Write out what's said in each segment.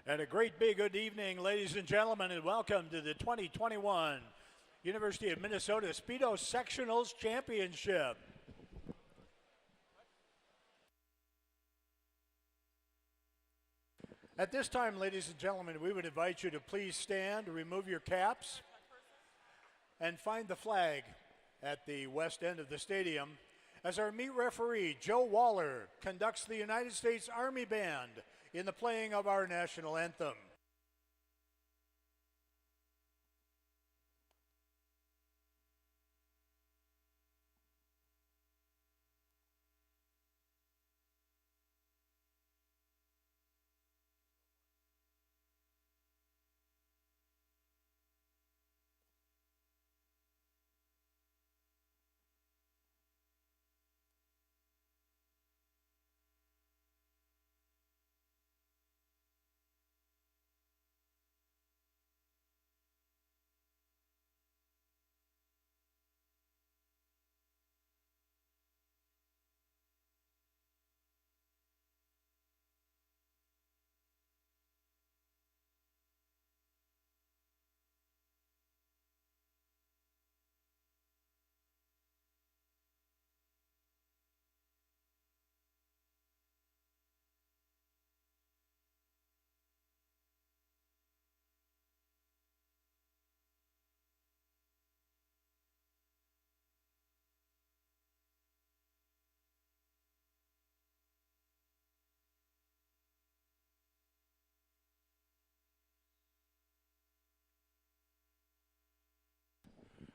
And a great big good evening, ladies and gentlemen, and welcome to the 2021 University of Minnesota Speedo Sectionals Championship. At this time, ladies and gentlemen, we would invite you to please stand, remove your caps, and find the flag at the west end of the stadium as our meet referee, Joe Waller, conducts the United States Army Band in the playing of our national anthem.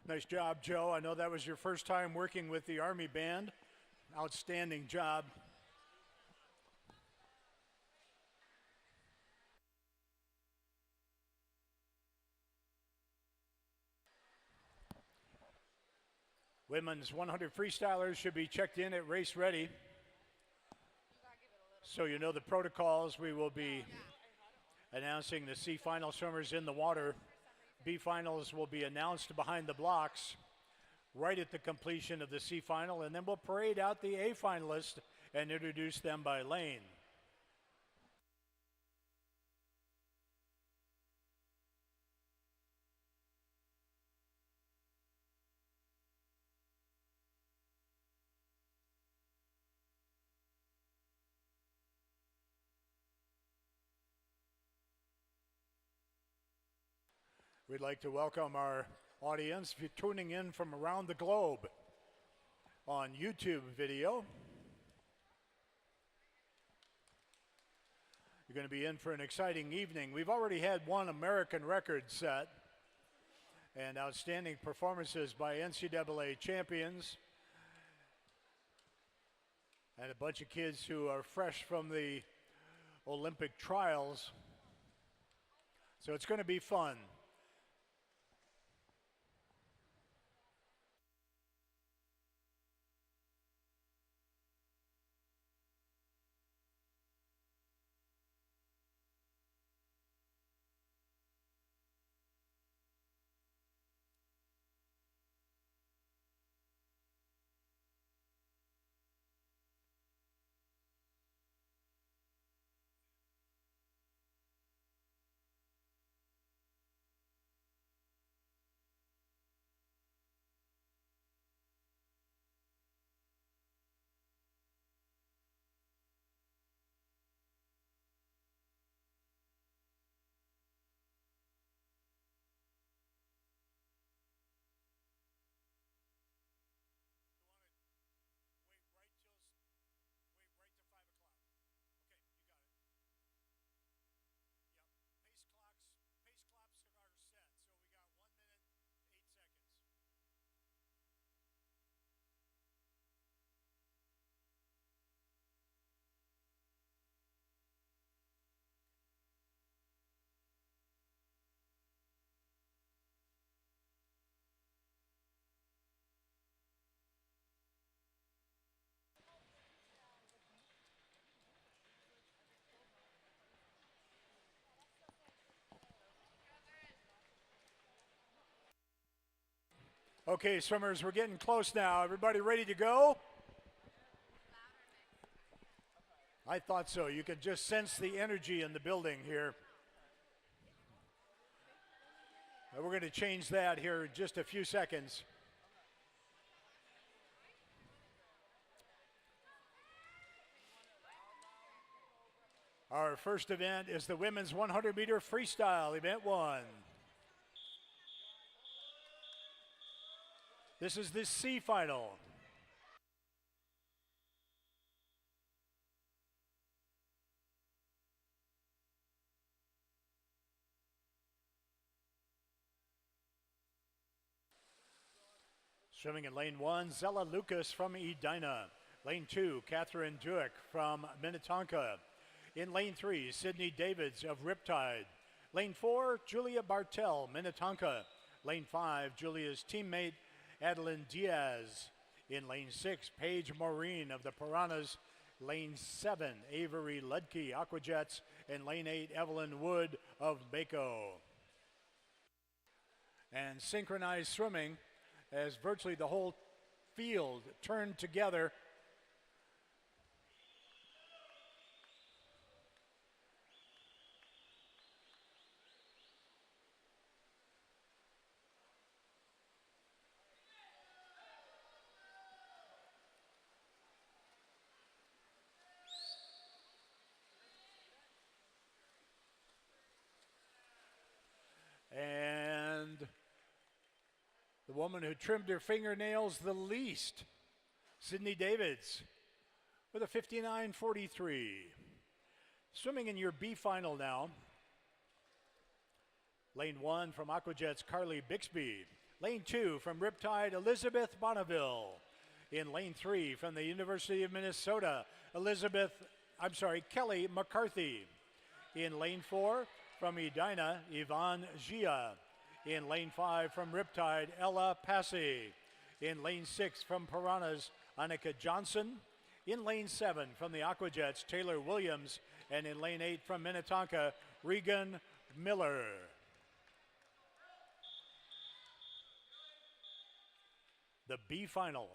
Nice job, Joe. I know that was your first time working with the Army Band. Outstanding job. Women's 100 freestylers should be checked in at race ready. So you know the protocols. We will be announcing the C final swimmers in the water. B finals will be announced behind the blocks right at the completion of the C final, and then we'll parade out the A finalists and introduce them by lane. We'd like to welcome our audience if you're tuning in from around the globe on YouTube video. You're going to be in for an exciting evening. We've already had one American record set and outstanding performances by NCAA champions and a bunch of kids who are fresh from the Olympic trials. So it's going to be fun. Okay, swimmers, we're getting close now. Everybody ready to go? I thought so. You could just sense the energy in the building here We're going to change that here in just a few seconds. Our first event is the women's 100-meter freestyle, event 1. This is the C final. Swimming in lane 1, Zella Lucas from Edina. Lane 2, Catherine Duick from Minnetonka. In lane 3, Sydney Davids of Riptide. Lane 4, Julia Bartel, Minnetonka. Lane 5, Julia's teammate, Adeline Diaz. In lane 6, Paige Maureen of the Piranhas. Lane 7, Avery Ludke, Aquajets. And lane 8, Evelyn Wood of Mako. And synchronized swimming as virtually the whole field turned together. And the woman who trimmed her fingernails the least, Sydney Davids, with a 59.43. Swimming in your B final now. Lane 1 from Aquajets, Carly Bixby. Lane 2 from Riptide, Elizabeth Bonneville. In lane 3 from the University of Minnesota, Kelly McCarthy. In lane 4 from Edina, Yvonne Gia. In lane 5 from Riptide, Ella Passy. In lane 6 from Piranhas, Annika Johnson. In lane 7 from the Aquajets, Taylor Williams. And in lane 8 from Minnetonka, Regan Miller. The B final.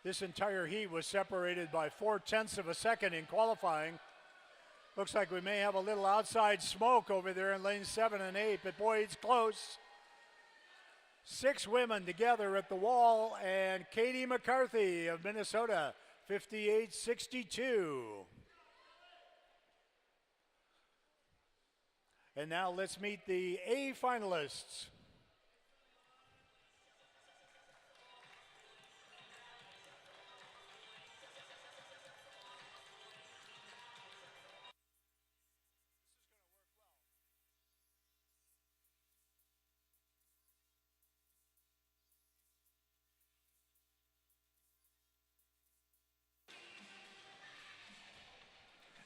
This entire heat was separated by 0.4 of a second in qualifying. Looks like we may have a little outside smoke over there in lanes 7 and 8, but boy, it's close. 6 women together at the wall, and Katie McCarthy of Minnesota, 58.62. And now let's meet the A finalists.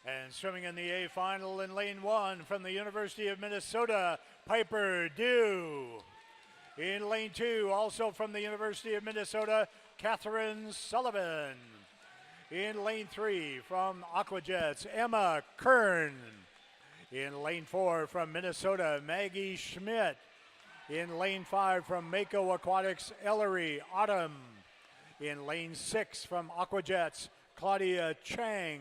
And swimming in the A final in lane 1 from the University of Minnesota, Piper Dew. In lane 2, also from the University of Minnesota, Catherine Sullivan. In lane 3 from Aquajets, Emma Kern. In lane 4 from Minnesota, Maggie Schmidt. In lane 5 from Mako Aquatics, Ellery Autumn. In lane 6 from Aquajets, Claudia Chang.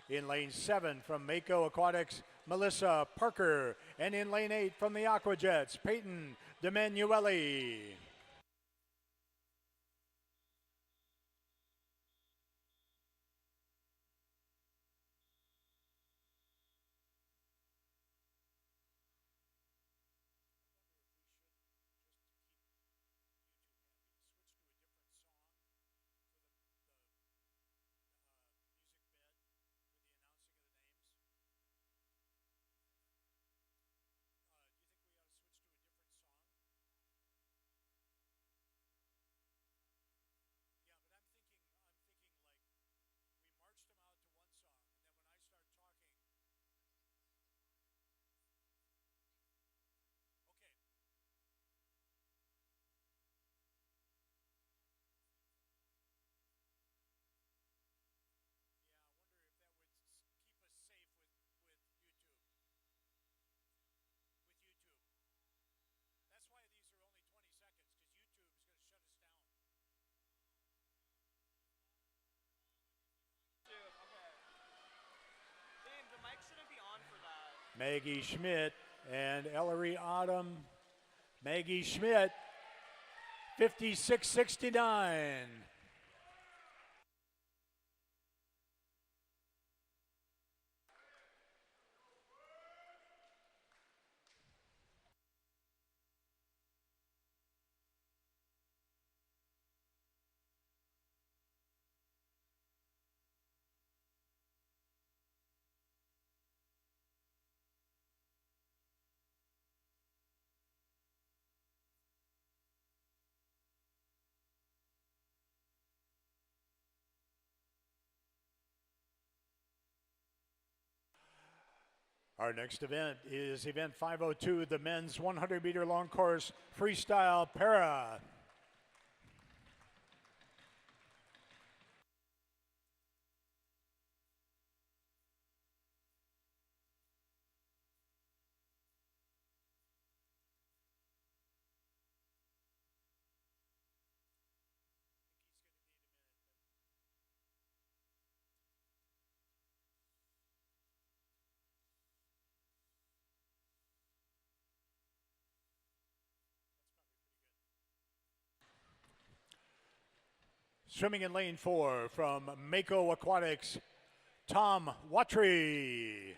In lane 7 from Mako Aquatics, Melissa Parker. And in lane 8 from the Aquajets, Peyton DeManuele. Maggie Schmidt and Ellery Autumn. Maggie Schmidt, 56.69. Our next event is event 502, the men's 100-meter long course freestyle para. Swimming in lane 4 from Mako Aquatics, Tom Watry.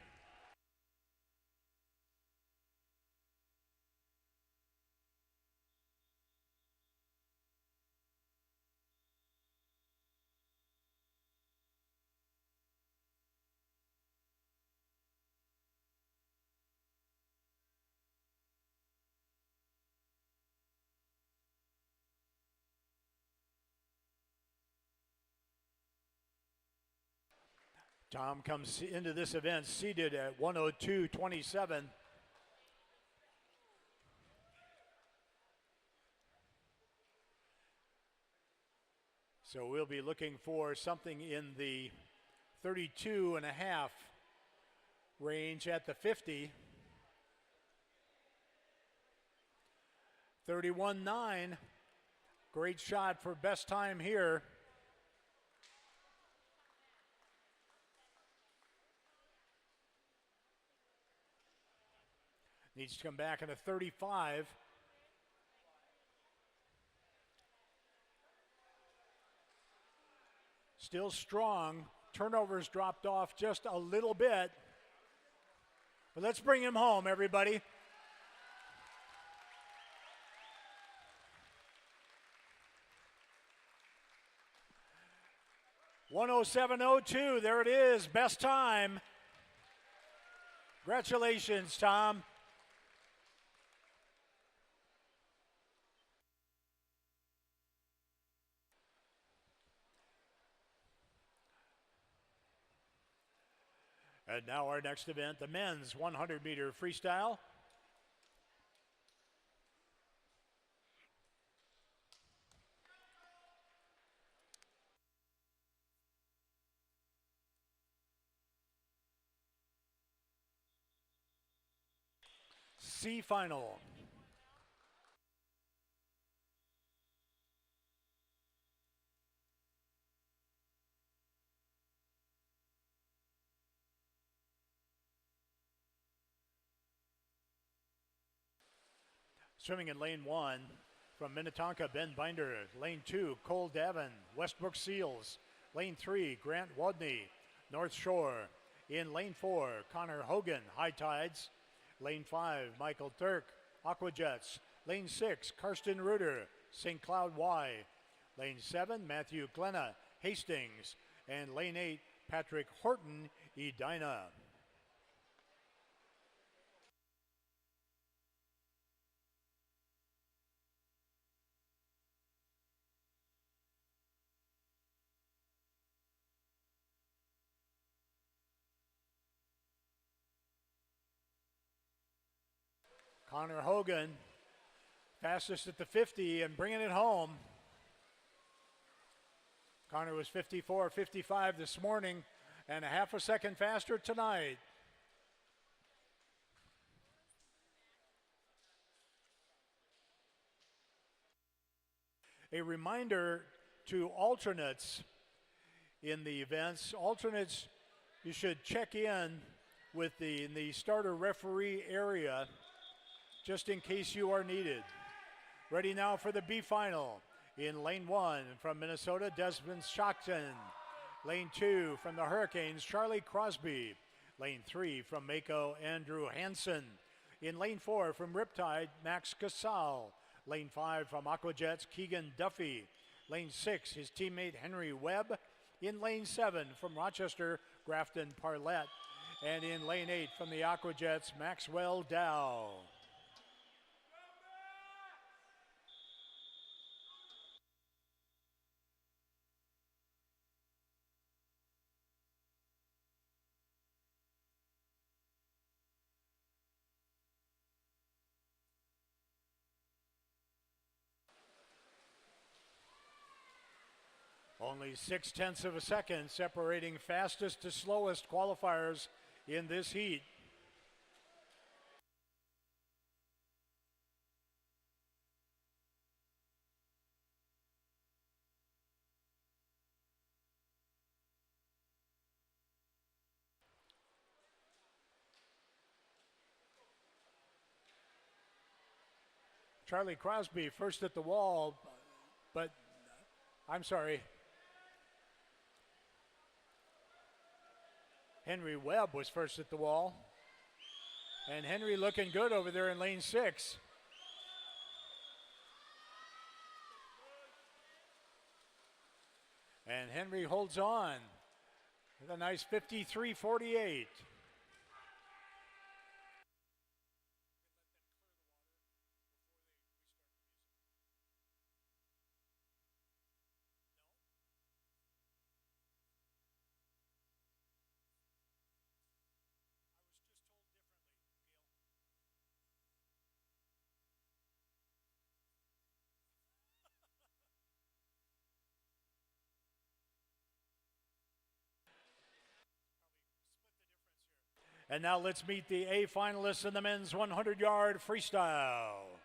Tom comes into this event seated at 102.27. So we'll be looking for something in the 32 and a half range at the 50. 31.9, great shot for best time here. Needs to come back in a 35. Still strong. Turnovers dropped off just a little bit. But let's bring him home, everybody. (107.02), there it is, best time. Congratulations, Tom. And now our next event, the men's 100-meter freestyle. C final. Swimming in lane 1 from Minnetonka, Ben Binder. Lane 2, Cole Davin, Westbrook Seals. Lane 3, Grant Wadney, North Shore. In lane 4, Connor Hogan, High Tides. Lane 5, Michael Turk, Aquajets. Lane 6, Karsten Reuter, St. Cloud Y. Lane 7, Matthew Glenna, Hastings. And lane 8, Patrick Horton, Edina. Connor Hogan, fastest at the 50 and bringing it home. Connor was 54.55 this morning and a half a second faster tonight. A reminder to alternates in the events. Alternates, you should check in in the starter referee area, just in case you are needed. Ready now for the B final. In lane 1 from Minnesota, Desmond Stockton. Lane 2 from the Hurricanes, Charlie Crosby. Lane 3 from Mako, Andrew Hansen. In lane 4 from Riptide, Max Casal. Lane 5 from Aquajets, Keegan Duffy. Lane 6, his teammate Henry Webb. In lane 7 from Rochester, Grafton Parlett. And in lane 8 from the Aquajets, Maxwell Dow. Only 0.6 of a second separating fastest to slowest qualifiers in this heat. Charlie Crosby first at the wall, but I'm sorry. Henry Webb was first at the wall. And Henry looking good over there in lane 6. And Henry holds on with a nice 53.48. And now let's meet the A finalists in the men's 100-yard freestyle.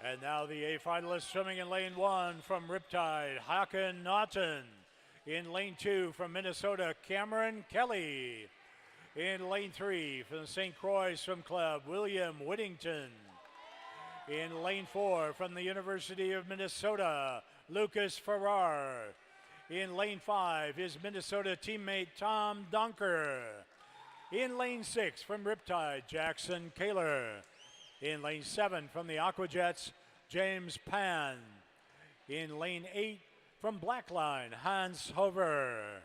And now the A finalists swimming in lane 1 from Riptide, Hakan Naughton. In lane 2 from Minnesota, Cameron Kelly. In lane 3 from the St. Croix Swim Club, William Whittington. In lane 4 from the University of Minnesota, Lucas Farrar. In lane 5, his Minnesota teammate Tom Dunker. In lane 6 from Riptide, Jackson Kaler. In lane 7 from the Aquajets, James Pan. In lane 8 from Blackline, Hans Hover.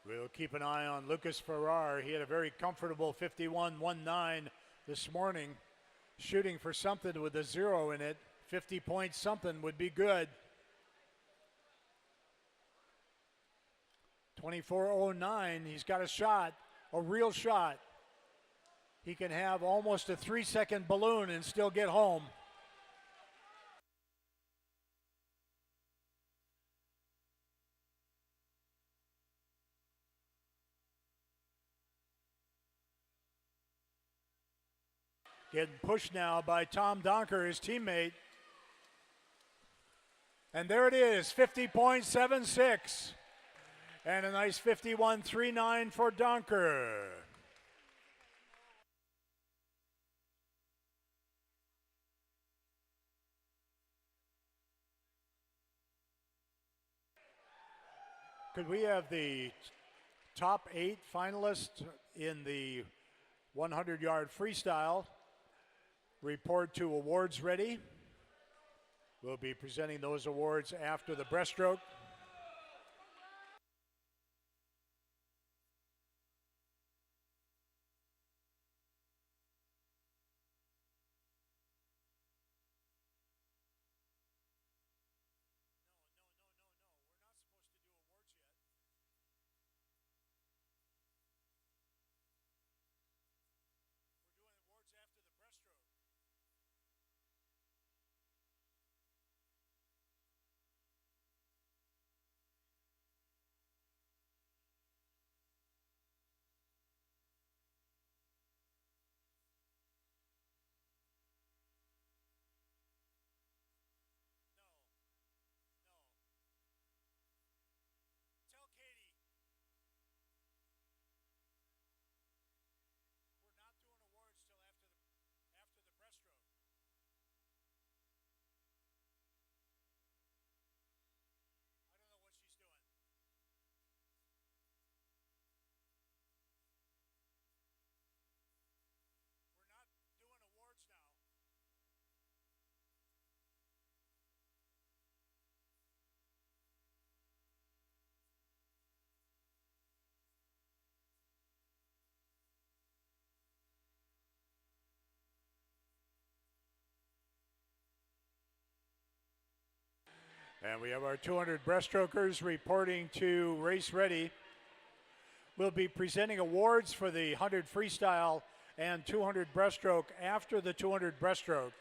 We'll keep an eye on Lucas Farrar. He had a very comfortable 51.19 this morning, shooting for something with a 0 in it. 50 point something would be good. 24.09, he's got a shot, a real shot. He can have almost a 3-second balloon and still get home. Getting pushed now by Tom Donker, his teammate. And there it is, 50.76. And a nice 51.39 for Donker. Could we have the top 8 finalists in the 100-yard freestyle report to awards ready? We'll be presenting those awards after the breaststroke. And we have our 200 breaststrokers reporting to race ready. We'll be presenting awards for the 100 freestyle and 200 breaststroke after the 200 breaststroke.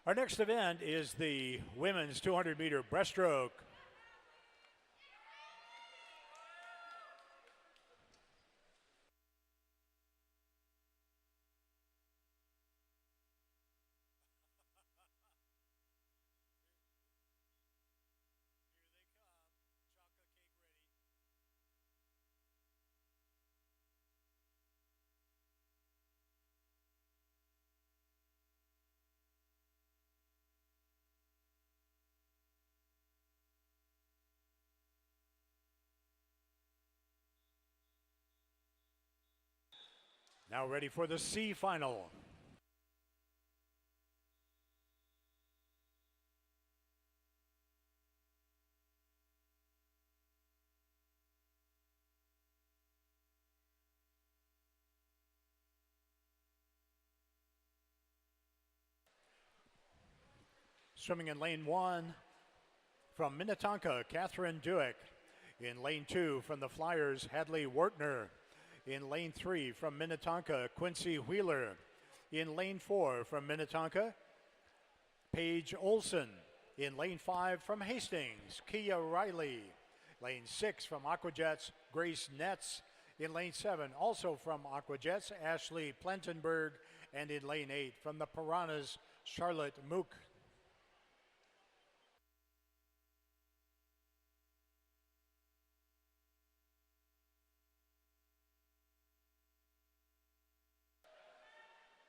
Our next event is the women's 200-meter breaststroke. Now ready for the C final. Swimming in lane 1 from Minnetonka, Catherine Duick. In lane 2 from the Flyers, Hadley Wartner. In lane 3 from Minnetonka, Quincy Wheeler. In lane 4 from Minnetonka, Paige Olson. In lane 5 from Hastings, Kia Riley. Lane 6 from Aquajets, Grace Netz. In lane 7, also from Aquajets, Ashley Plentenberg. And in lane 8 from the Piranhas, Charlotte Mook.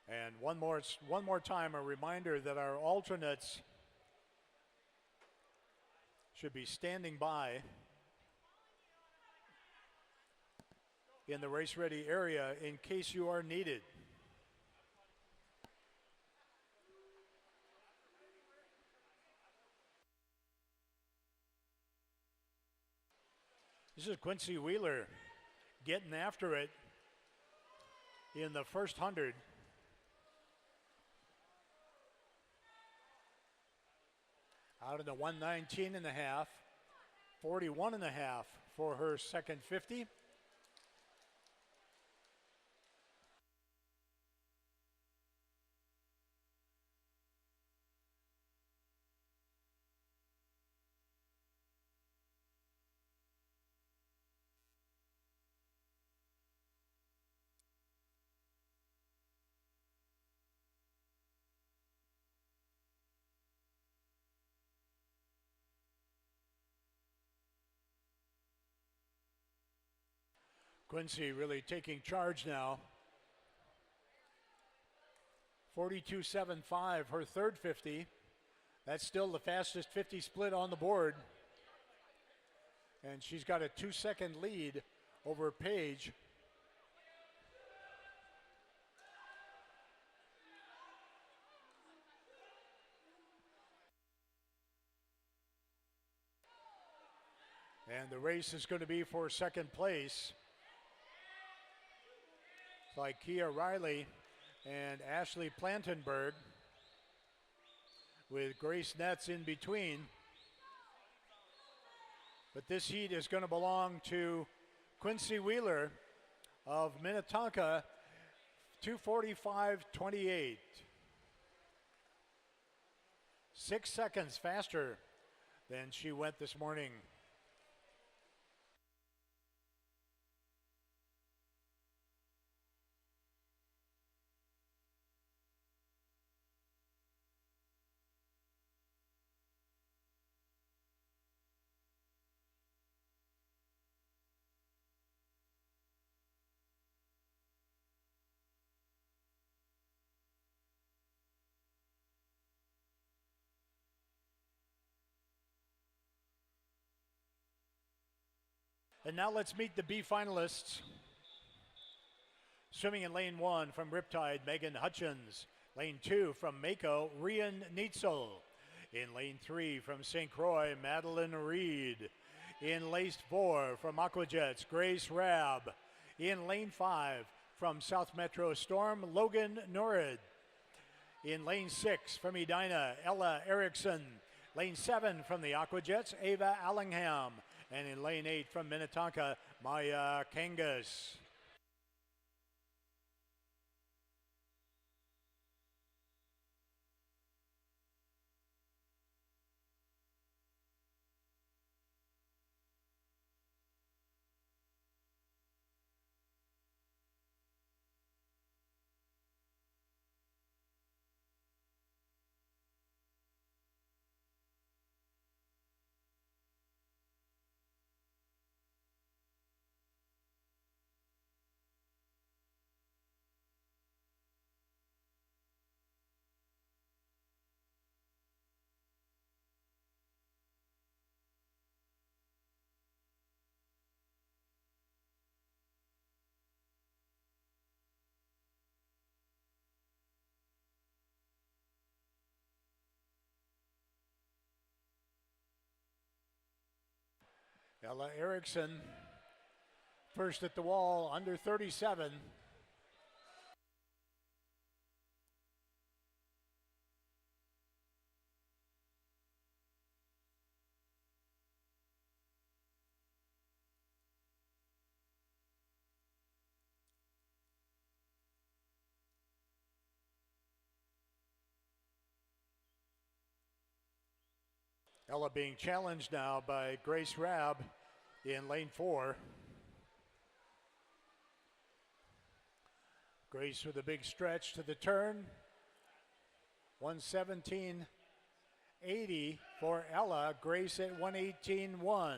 And one more time, a reminder that our alternates should be standing by in the race ready area in case you are needed. This is Quincy Wheeler getting after it in the first 100. out of the 119 and a half, 41 and a half for her second 50. Quincy really taking charge now. 42.75, her third 50. That's still the fastest 50 split on the board. And she's got a 2-second lead over Paige. And the race is going to be for second place. It's like Kia Riley and Ashley Plantenberg with Grace Netz in between. But this heat is going to belong to Quincy Wheeler of Minnetonka, 2:45.28. 6 seconds faster than she went this morning. And now let's meet the B finalists. Swimming in lane 1 from Riptide, Megan Hutchins. Lane 2 from Mako, Rian Neitzel. In lane 3 from St. Croix, Madeline Reed. In lane 4 from Aquajets, Grace Rabb. In lane 5 from South Metro Storm, Logan Norrid. In lane 6 from Edina, Ella Erickson. Lane 7 from the Aquajets, Ava Allingham. And in lane 8 from Minnetonka, Maya Kangas. Ella Erickson, first at the wall, under 37. Ella being challenged now by Grace Rabb in lane 4. Grace with a big stretch to the turn. 117.80 for Ella. Grace at 118.1.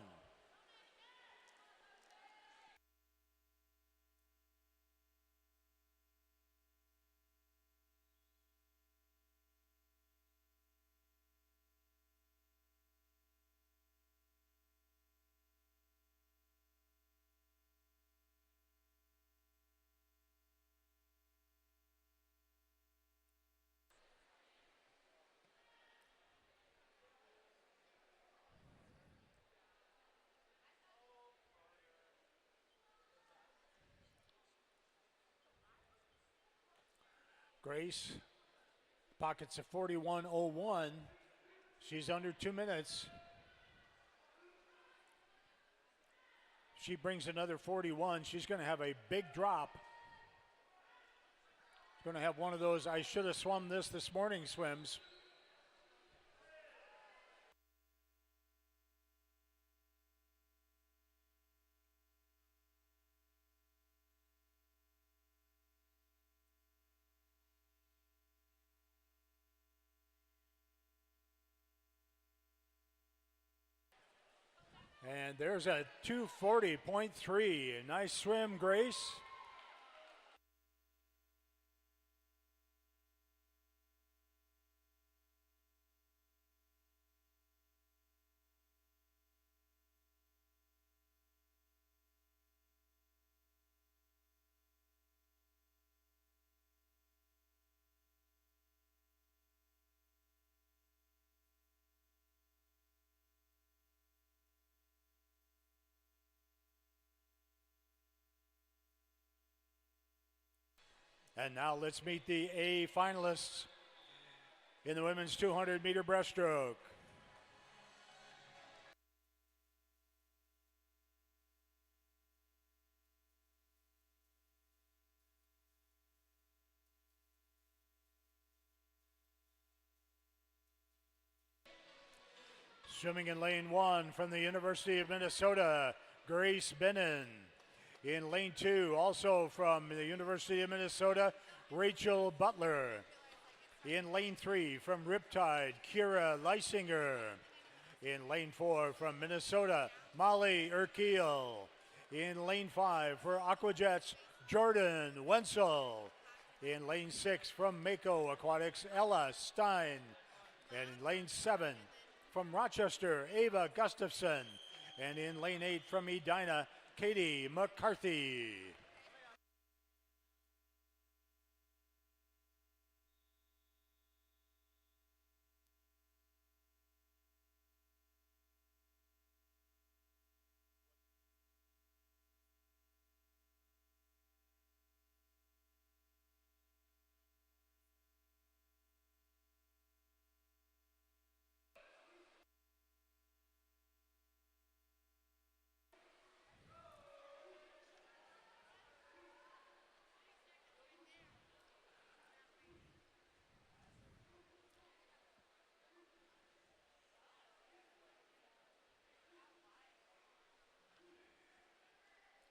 Grace pockets a 41.01 She's under 2 minutes. She brings another 41. She's going to have a big drop. Going to have one of those I should have swum this morning swims. And there's a 240.3. A nice swim, Grace. And now let's meet the A finalists in the women's 200-meter breaststroke. Swimming in lane 1 from the University of Minnesota, Grace Bennon. In lane 2, also from the University of Minnesota, Rachel Butler. In lane 3, from Riptide, Kira Leisinger. In lane 4, from Minnesota, Molly Urquiel. In lane 5, for Aquajets, Jordan Wenzel. In lane 6, from Mako Aquatics, Ella Stein. And in lane 7, from Rochester, Ava Gustafson. And in lane 8, from Edina, Katie McCarthy.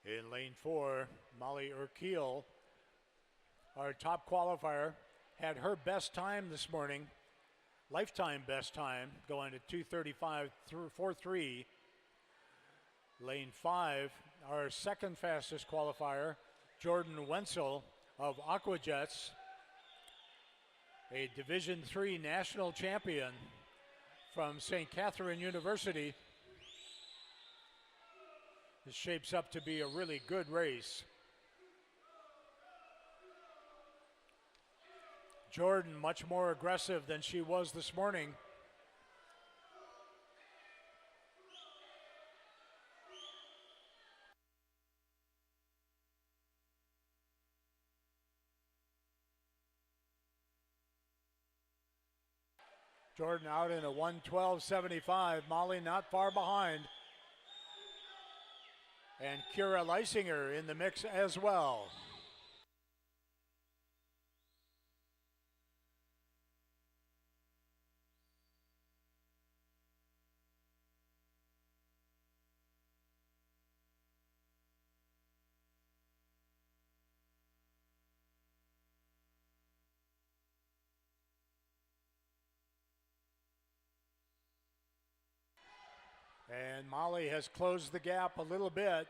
In lane 4, Molly Urquiel, our top qualifier, had her best time this morning, lifetime best time, going to 2:35.43. Lane 5, our second fastest qualifier, Jordan Wenzel of Aquajets, a Division III national champion from St. Catherine University. This shapes up to be a really good race. Jordan much more aggressive than she was this morning. Jordan out in a 1:12.75. Molly not far behind. And Kira Leisinger in the mix as well. And Molly has closed the gap a little bit,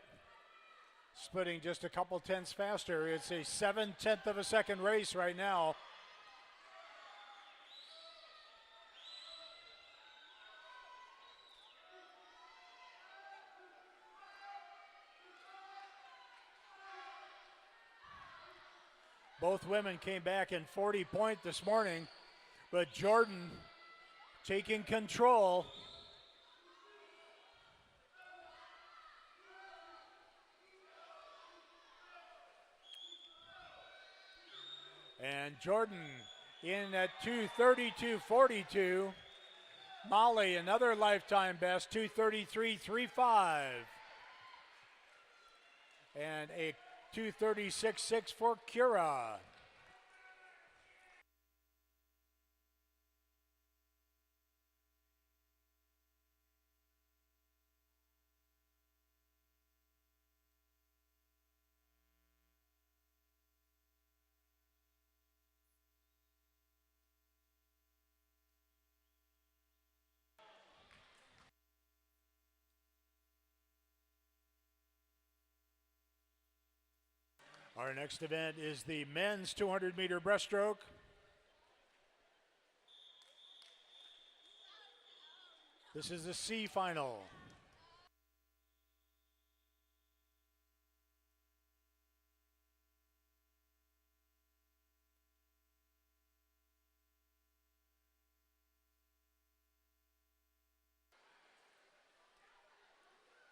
splitting just a couple tenths faster. It's a 7/10 of a second race right now. Both women came back in 40 point this morning, but Jordan taking control. And Jordan in at 2:32.42. Molly, another lifetime best, 2:33.35. And a 2:36.6 for Kira. Our next event is the men's 200-meter breaststroke. This is the C final.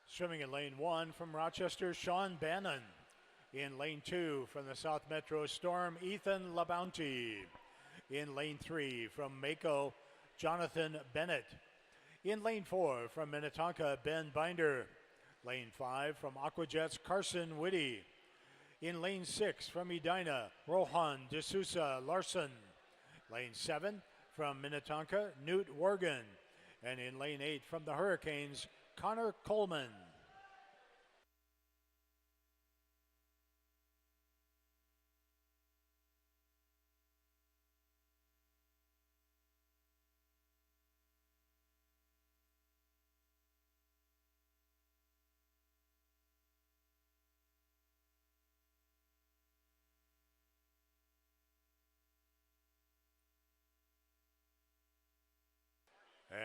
Swimming in lane 1 from Rochester, Sean Bannon. In lane 2 from the South Metro Storm, Ethan LaBounty. In lane 3 from Mako, Jonathan Bennett. In lane 4 from Minnetonka, Ben Binder. Lane 5 from Aquajets, Carson Whitty. In lane 6 from Edina, Rohan D'Souza Larson. Lane 7 from Minnetonka, Newt Worgan. And in lane 8 from the Hurricanes, Connor Coleman.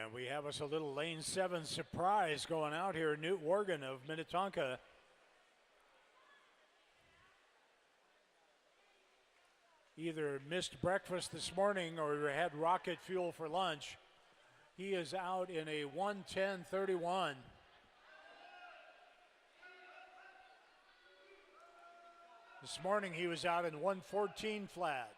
And we have us a little lane 7 surprise going out here. Newt Worgan of Minnetonka. Either missed breakfast this morning or had rocket fuel for lunch. He is out in a 1:10.31. This morning he was out in 1:14 flat.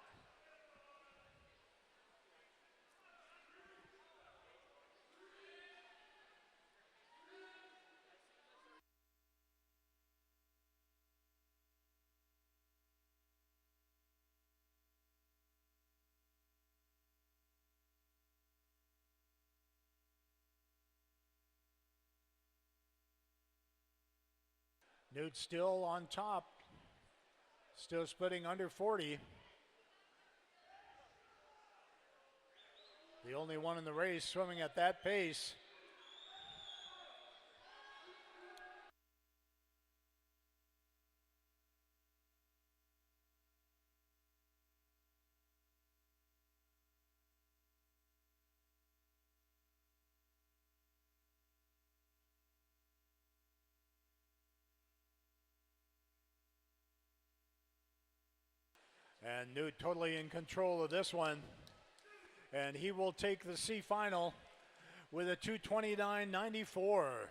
Newt still on top, still splitting under 40. The only one in the race swimming at that pace. And Newt totally in control of this one. And he will take the C final with a 2:29.94.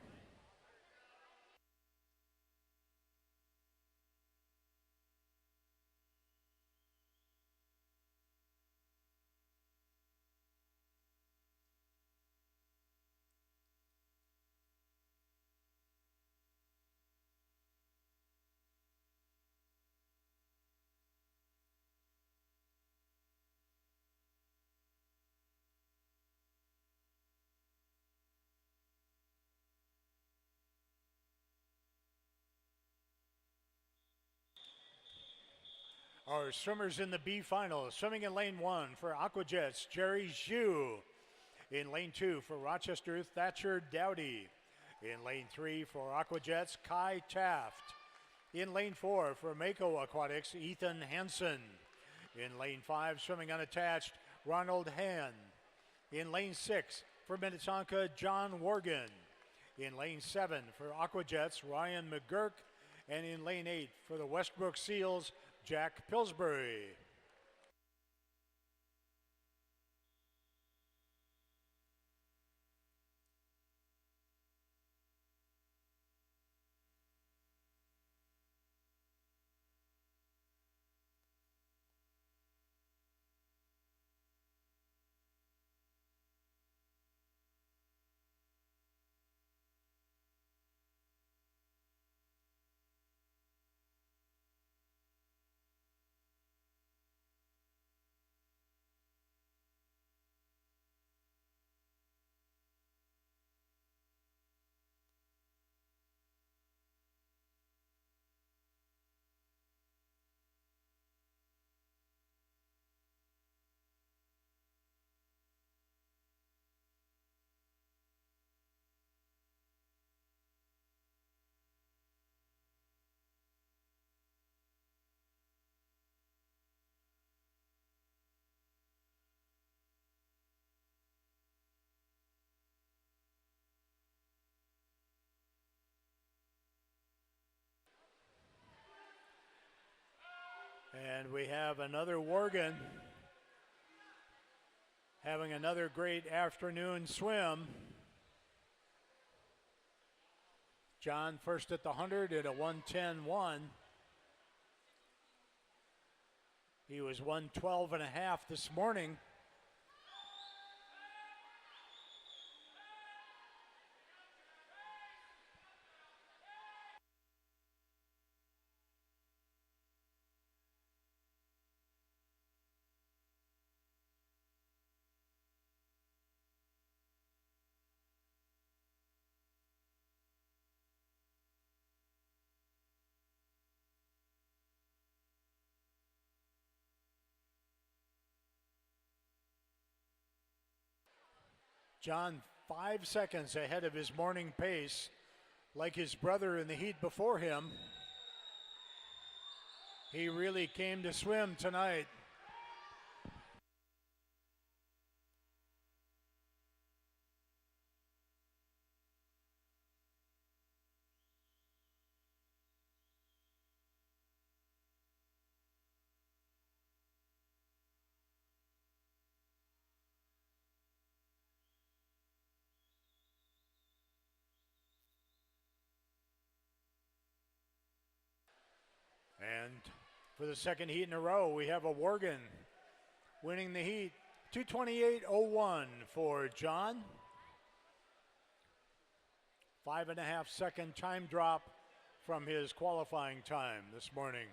Our swimmers in the B final, swimming in lane 1 for Aquajets, Jerry Zhu. In lane 2 for Rochester, Thatcher Dowdy. In lane 3 for Aquajets, Kai Taft. In lane 4 for Mako Aquatics, Ethan Hansen. In lane 5, swimming unattached, Ronald Hahn. In lane 6 for Minnetonka, John Worgan. In lane 7 for Aquajets, Ryan McGurk. And in lane 8 for the Westbrook Seals, Jack Pillsbury. And we have another Worgen having another great afternoon swim. John first at the 100 at a 1:10.1. He was 1:12.5 this morning. John 5 seconds ahead of his morning pace, like his brother in the heat before him. He really came to swim tonight. And for the second heat in a row, we have a Worgen winning the heat. 2:28.01 for John. 5.5 second time drop from his qualifying time this morning.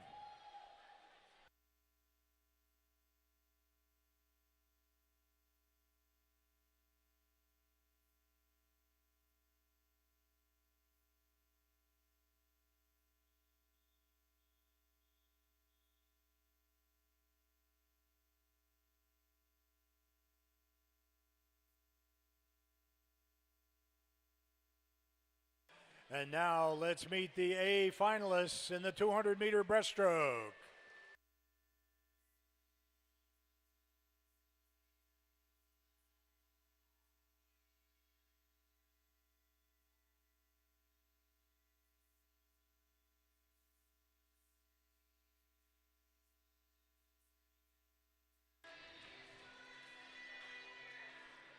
And now let's meet the A finalists in the 200-meter breaststroke.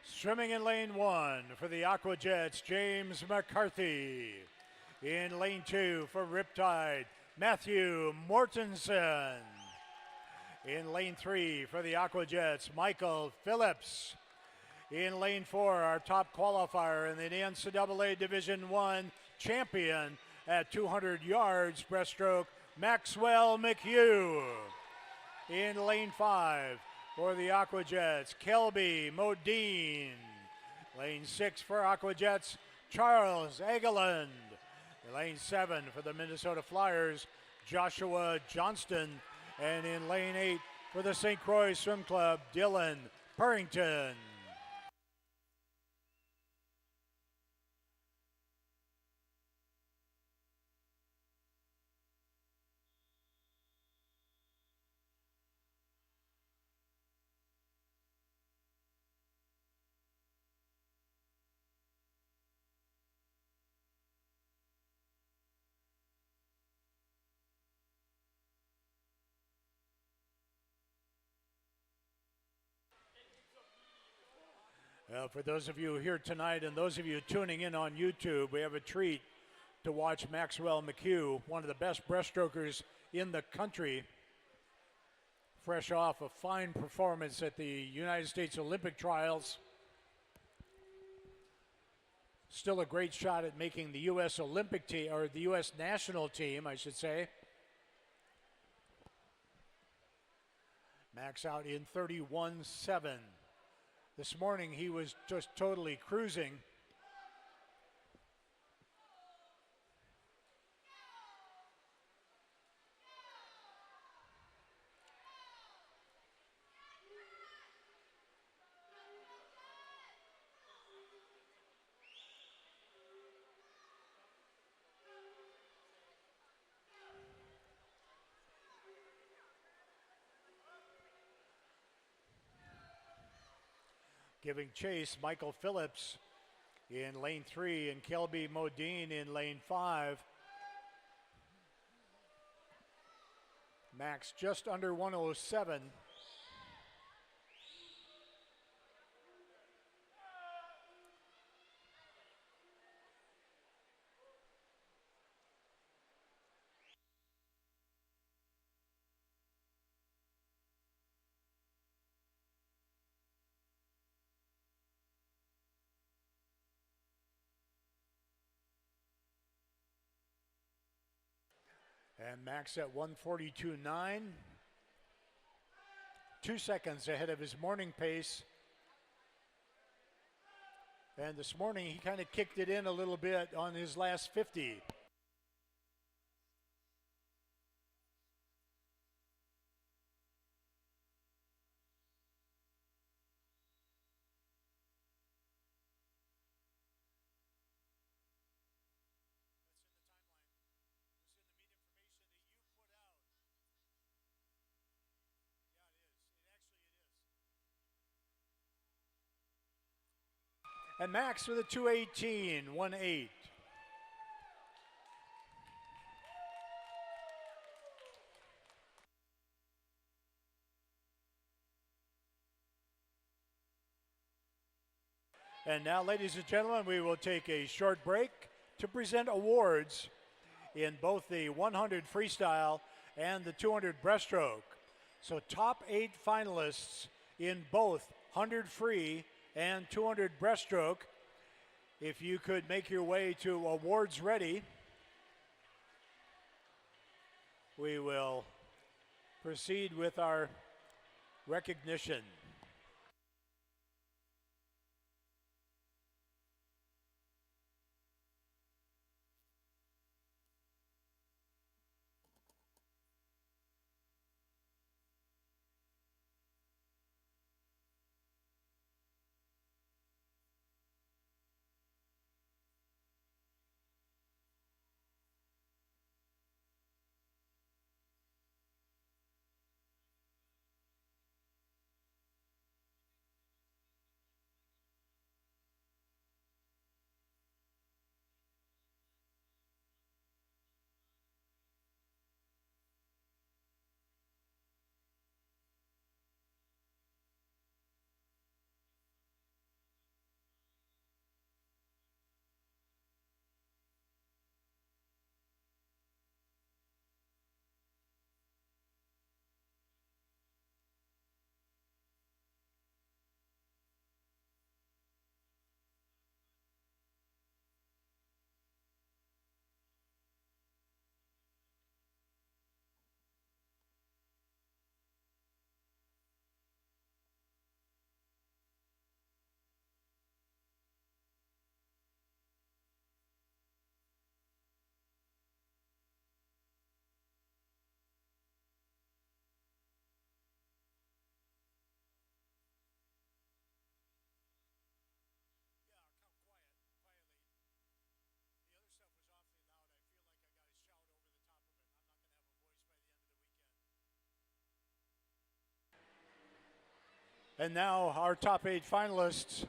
Swimming in lane 1 for the Aqua Jets, James McCarthy. In lane 2 for Riptide, Matthew Mortensen. In lane 3 for the Aqua Jets, Michael Phillips. In lane 4, our top qualifier in the NCAA Division I champion at 200 yards breaststroke, Maxwell McHugh. In lane 5 for the Aqua Jets, Kelby Modine. Lane 6 for Aqua Jets, Charles Egeland. In lane 7 for the Minnesota Flyers, Joshua Johnston. And in lane 8 for the St. Croix Swim Club, Dylan Purrington. For those of you here tonight and those of you tuning in on YouTube, we have a treat to watch Maxwell McHugh, one of the best breaststrokers in the country, fresh off a fine performance at the United States Olympic trials. Still a great shot at making the U.S. Olympic team, or the U.S. national team, I should say. Max out in 31.7. This morning he was just totally cruising. Giving chase, Michael Phillips in lane 3 and Kelby Modine in lane 5. Max just under 107. And Max at 142.9. 2 seconds ahead of his morning pace. And this morning he kind of kicked it in a little bit on his last 50. And Max with a 2:18.18. And now, ladies and gentlemen, we will take a short break to present awards in both the 100 freestyle and the 200 breaststroke. So top 8 finalists in both 100 free and 200 breaststroke. If you could make your way to awards ready, we will proceed with our recognition. And now our top 8 finalists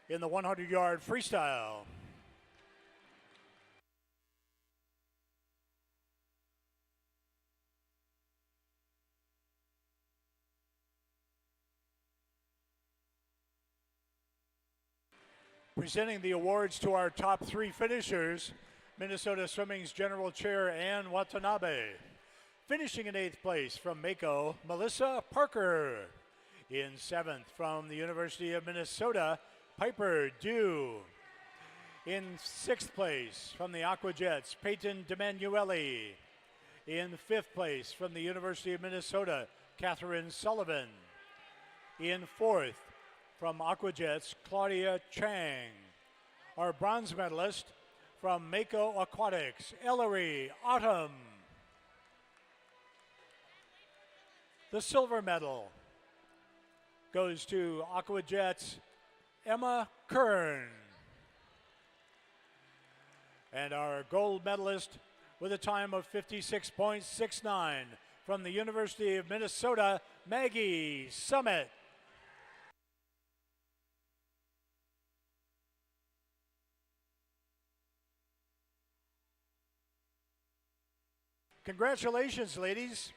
in the 100-yard freestyle. Presenting the awards to our top 3 finishers, Minnesota Swimming's General Chair Ann Watanabe. Finishing in 8th place from Mako, Melissa Parker. In 7th from the University of Minnesota, Piper Dew. In 6th place from the Aquajets, Peyton DeManuele. In 5th place from the University of Minnesota, Catherine Sullivan. In 4th from Aquajets, Claudia Chang. Our bronze medalist from Mako Aquatics, Ellery Autumn. The silver medal goes to Aquajets' Emma Kern. And our gold medalist with a time of 56.69 from the University of Minnesota, Maggie Summit. Congratulations, ladies.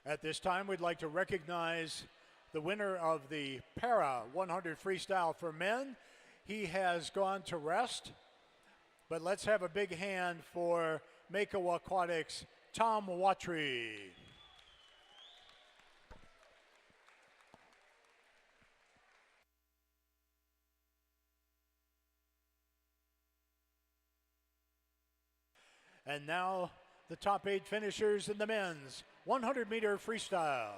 At this time, we'd like to recognize the winner of the Para 100 Freestyle for men. He has gone to rest, but let's have a big hand for Mako Aquatics' Tom Watry. And now the top 8 finishers in the men's 100-meter freestyle.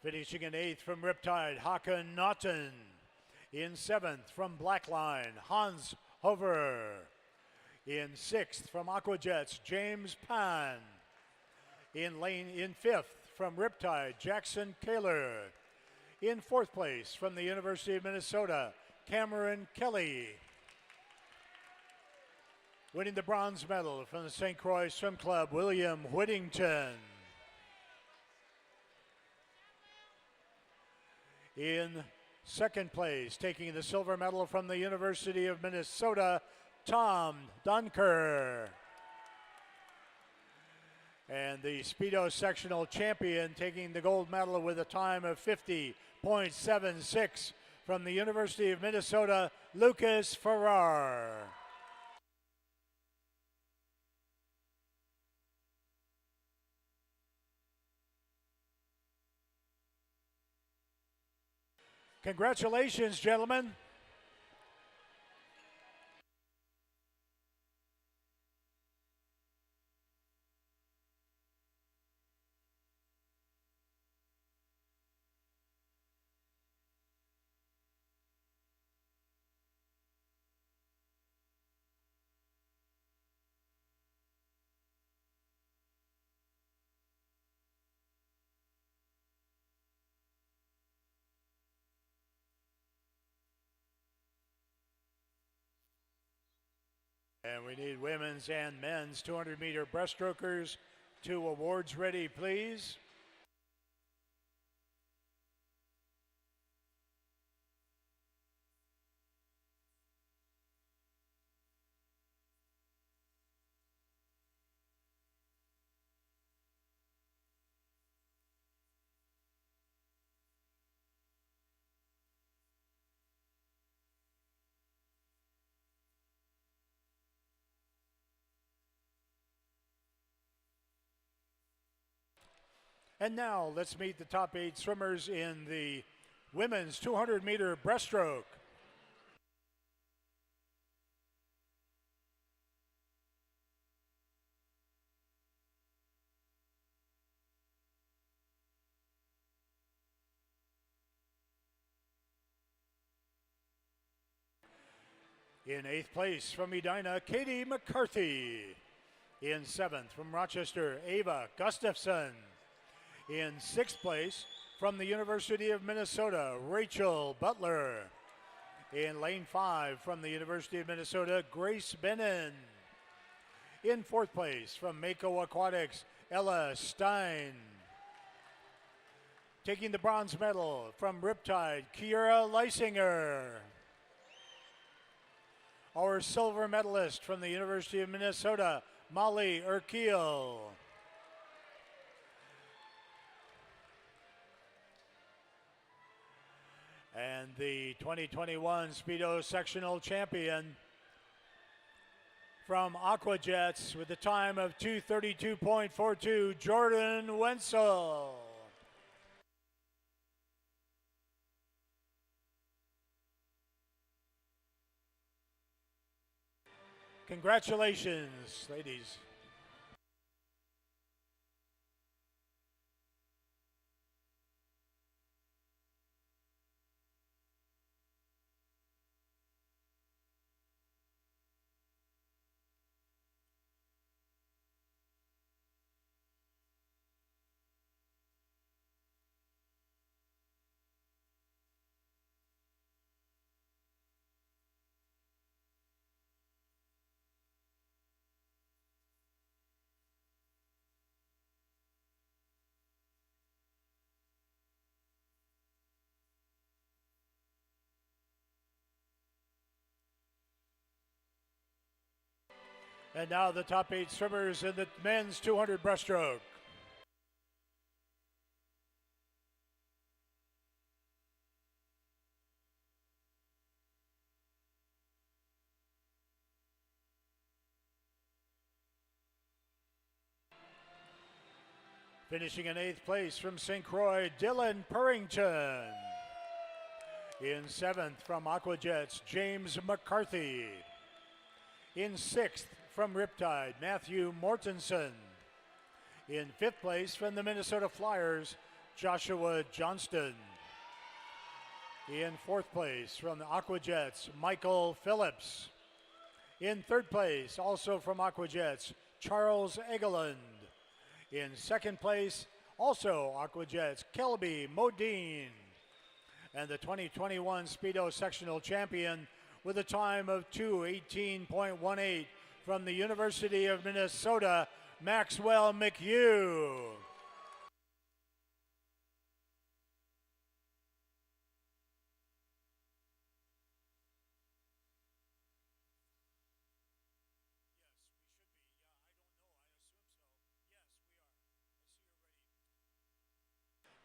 Finishing in 8th from Riptide, Hakan Naughton. In 7th from Blackline, Hans Hover. In 6th from Aquajets, James Pan. In 5th from Riptide, Jackson Kaler. In 4th place from the University of Minnesota, Cameron Kelly. Winning the bronze medal from the St. Croix Swim Club, William Whittington. In 2nd place, taking the silver medal from the University of Minnesota, Tom Dunker. And the Speedo Sectional champion taking the gold medal with a time of 50.76 from the University of Minnesota, Lucas Farrar. Congratulations, gentlemen. And we need women's and men's 200-meter breaststrokers. 2 awards ready, please. And now let's meet the top 8 swimmers in the women's 200-meter breaststroke. In 8th place from Edina, Katie McCarthy. In 7th from Rochester, Ava Gustafson. In 6th place from the University of Minnesota, Rachel Butler. In lane 5 from the University of Minnesota, Grace Bennon. In 4th place from Mako Aquatics, Ella Stein. Taking the bronze medal from Riptide, Kiera Leisinger. Our silver medalist from the University of Minnesota, Molly Urquiel. And the 2021 Speedo Sectional champion from Aquajets with a time of 2:32.42, Jordan Wenzel. Congratulations, ladies. And now the top 8 swimmers in the men's 200 breaststroke. Finishing in 8th place from St. Croix, Dylan Purrington. In 7th from Aquajets, James McCarthy. In 6th from Riptide, Matthew Mortensen. In 5th place from the Minnesota Flyers, Joshua Johnston. In 4th place from the Aquajets, Michael Phillips. In 3rd place, also from Aquajets, Charles Egeland. In 2nd place, also Aquajets, Kelby Modine. And the 2021 Speedo Sectional Champion with a time of 2:18.18 from the University of Minnesota, Maxwell McHugh.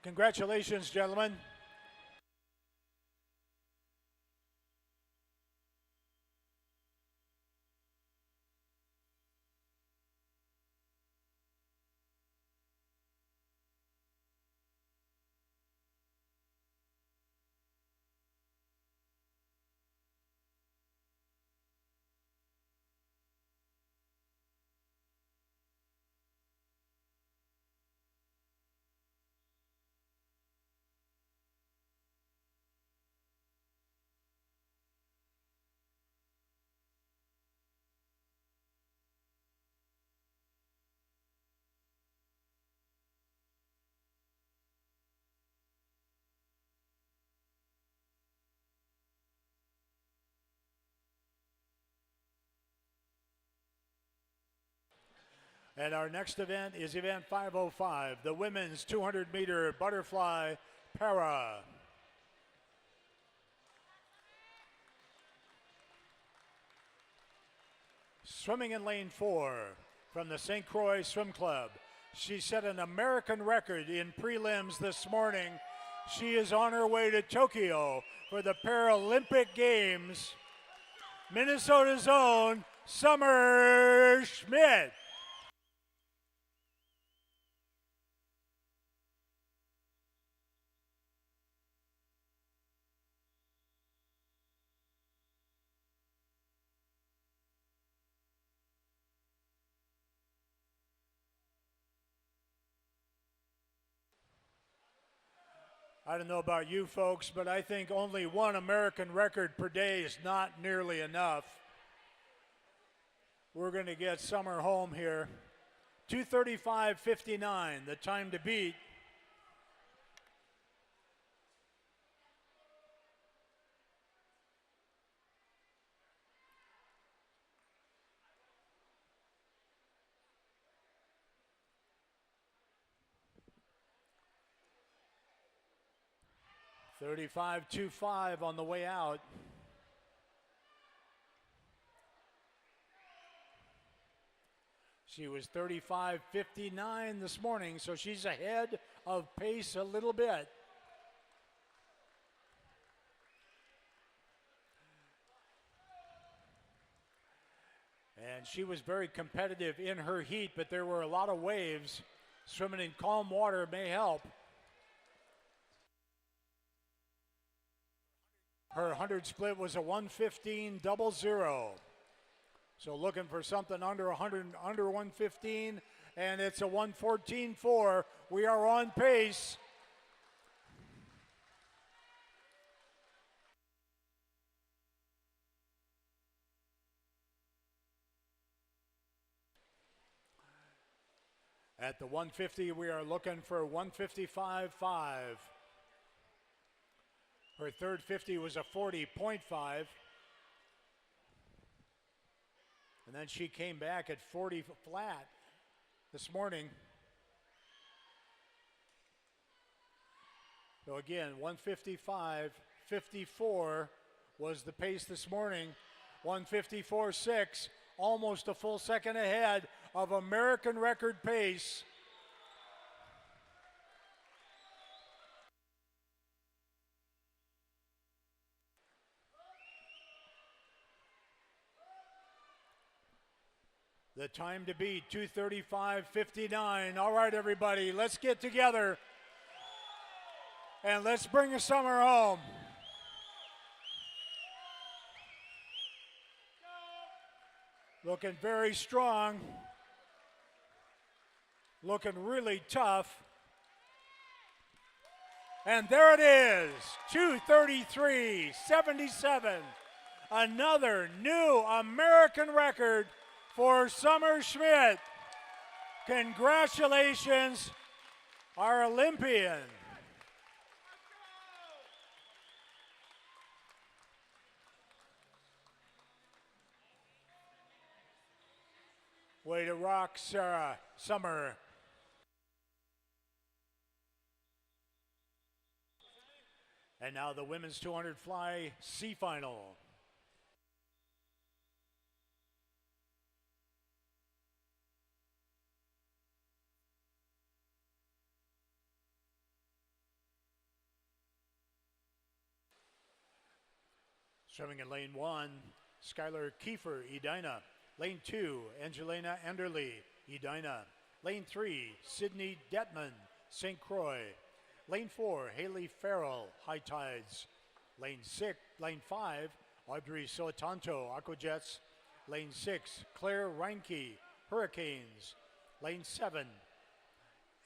Congratulations, gentlemen. And our next event is event 505, the women's 200-meter butterfly para. Swimming in lane 4 from the St. Croix Swim Club. She set an American record in prelims this morning. She is on her way to Tokyo for the Paralympic Games. Minnesota's own Summer Schmidt. I don't know about you folks, but I think only one American record per day is not nearly enough. We're going to get Summer home here. 2:35.59, the time to beat. $35.25 on the way out. She was 35.59 this morning, so she's ahead of pace a little bit. And she was very competitive in her heat, but there were a lot of waves. Swimming in calm water may help. Her 100 split was a 1:15.00. So looking for something under 100, under 1:15, and it's a 1:14.4. We are on pace. At the 150, we are looking for 155.5. Her third 50 was a 40.5. And then she came back at 40 flat this morning. So again, 155.54 was the pace this morning. 154.6 almost a full second ahead of American record pace. The time to beat, 2:35.59. All right, everybody, let's get together and let's bring the summer home. Looking very strong. Looking really tough. And there it is, 2:33.77. Another new American record for Summer Schmidt. Congratulations, our Olympian. Way to rock, Sarah Summer. And now the women's 200 fly C final. Swimming in lane 1, Skylar Kiefer, Edina. Lane 2, Angelina Enderly, Edina. Lane 3, Sydney Detman, St. Croix. Lane 4, Haley Farrell, High Tides. Lane 5, Audrey Sotanto, Aquajets. Lane 6, Claire Reinke, Hurricanes. Lane 7,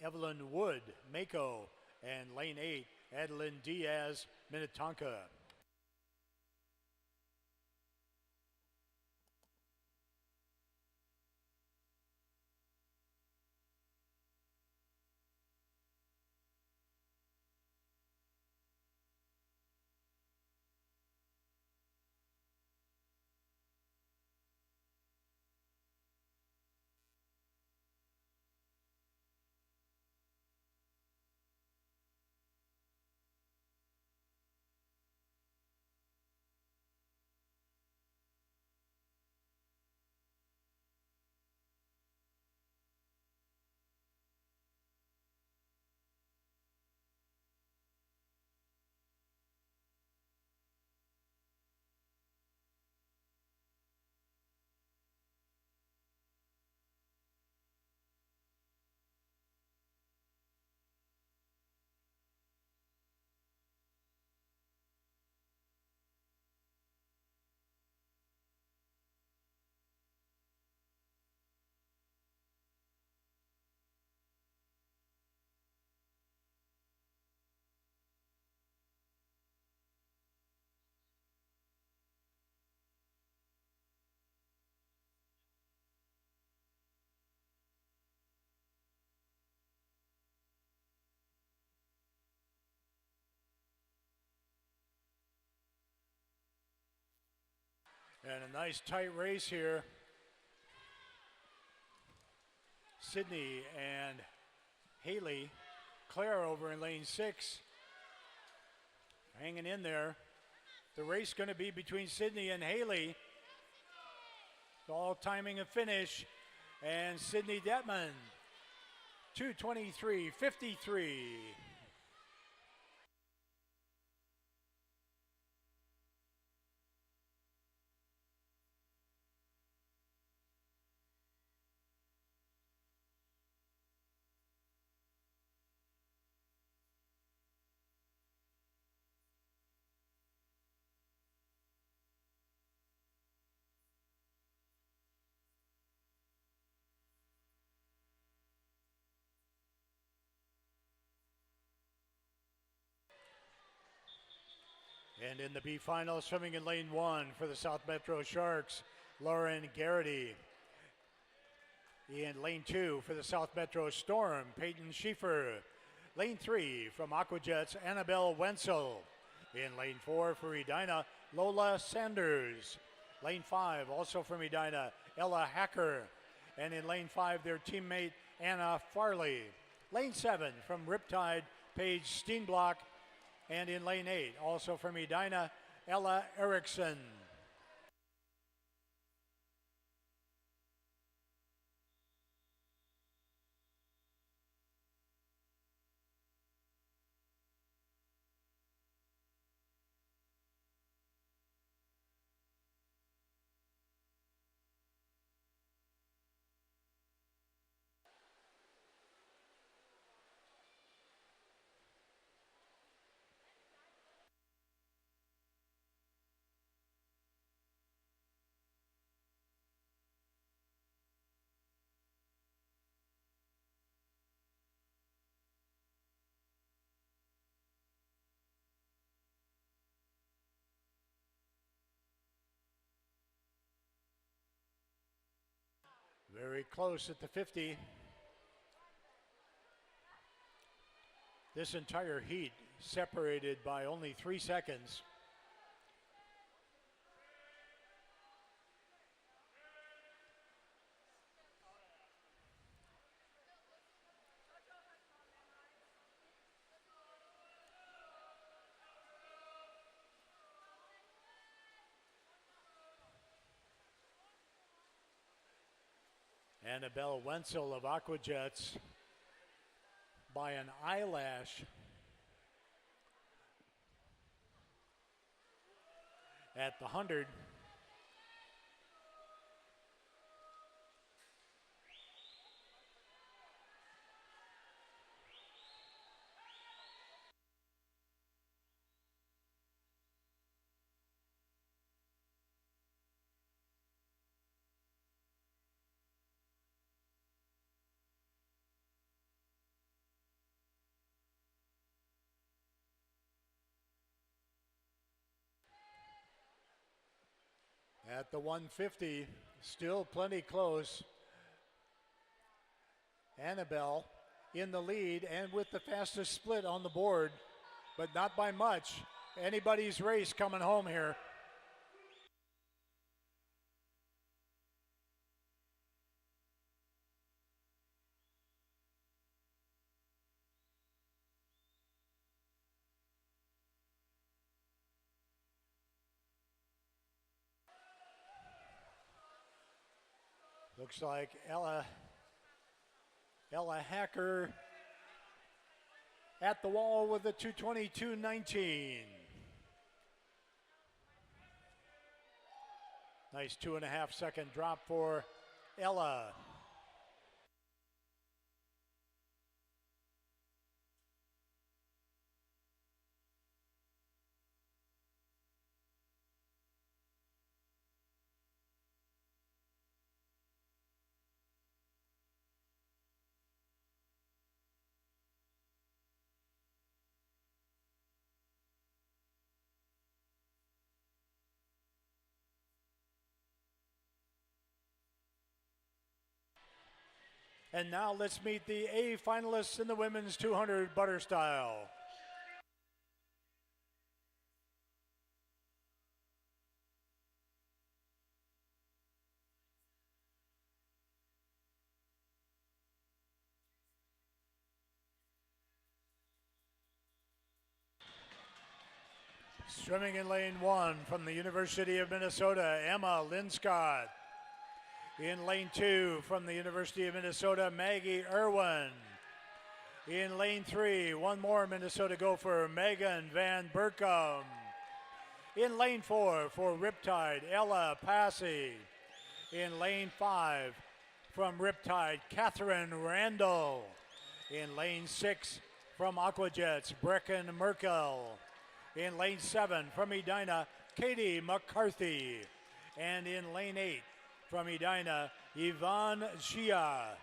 Evelyn Wood, Mako. And lane 8, Adeline Diaz, Minnetonka. And a nice tight race here. Sydney and Haley. Claire over in lane 6. Hanging in there. The race going to be between Sydney and Haley. All timing a finish. And Sydney Detman, 2:23.53. And in the B final, swimming in lane 1 for the South Metro Sharks, Lauren Garrity. In lane 2 for the South Metro Storm, Peyton Schieffer. Lane 3 from Aquajets, Annabelle Wenzel. In lane 4 for Edina, Lola Sanders. Lane 5 also from Edina, Ella Hacker. And in lane 5, their teammate Anna Farley. Lane 7 from Riptide, Paige Steenblock. And in lane 8, also from Edina, Ella Erickson. Very close at the 50. This entire heat separated by only 3 seconds. Annabelle Wenzel of Aquajets by an eyelash at the 100. At the 150, still plenty close. Annabelle in the lead and with the fastest split on the board, but not by much. Anybody's race coming home here. Looks like Ella Hacker at the wall with a 2:22.19. Nice 2.5 second drop for Ella. And now let's meet the A finalists in the women's 200 butter style. Swimming in lane 1 from the University of Minnesota, Emma Linscott. In lane 2 from the University of Minnesota, Maggie Irwin. In lane 3, one more Minnesota Gopher, Megan Van Berkom. In lane 4 for Riptide, Ella Passy. In lane 5 from Riptide, Catherine Randall. In lane 6 from Aquajets, Brecken Merkel. In lane 7 from Edina, Katie McCarthy. And in lane 8 from Edina, Yvonne Gia.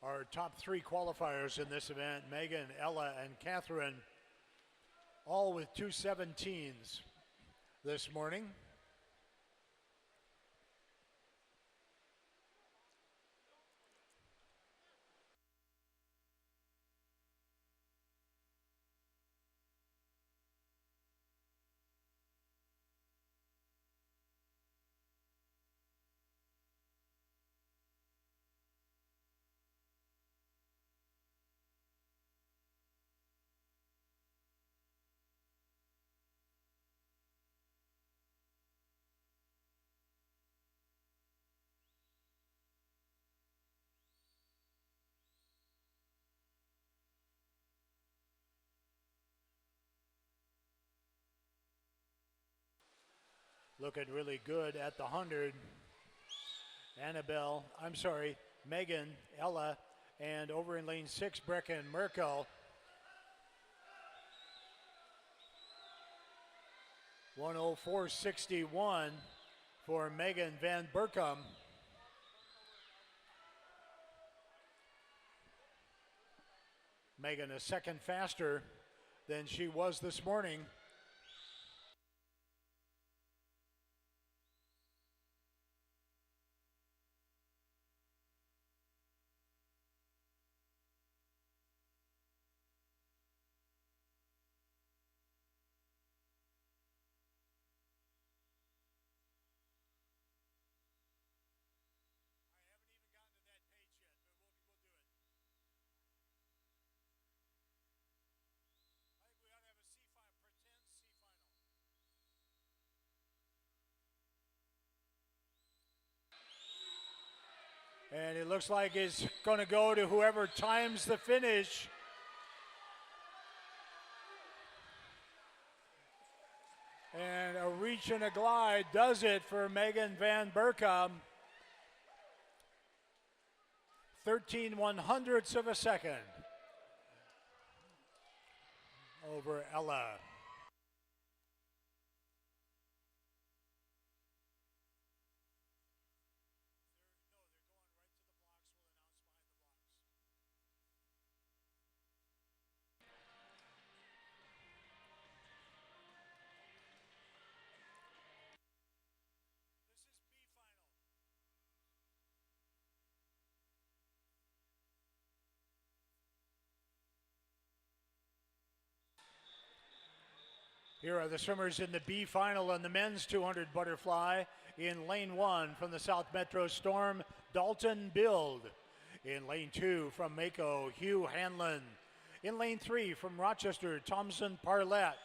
Our top 3 qualifiers in this event, Megan, Ella, and Catherine, all with 2:17s this morning. Looking really good at the 100. Megan, Ella, and over in lane 6, Brecken Merkel. 104.61 for Megan Van Berkom. Megan a second faster than she was this morning. And it looks like it's going to go to whoever times the finish. And a reach and a glide does it for Megan Van Berkom. 13/100ths of a second over Ella. Here are the swimmers in the B final on the men's 200 butterfly. In lane 1 from the South Metro Storm, Dalton Bild. In lane 2 from Mako, Hugh Hanlon. In lane 3 from Rochester, Thompson Parlett.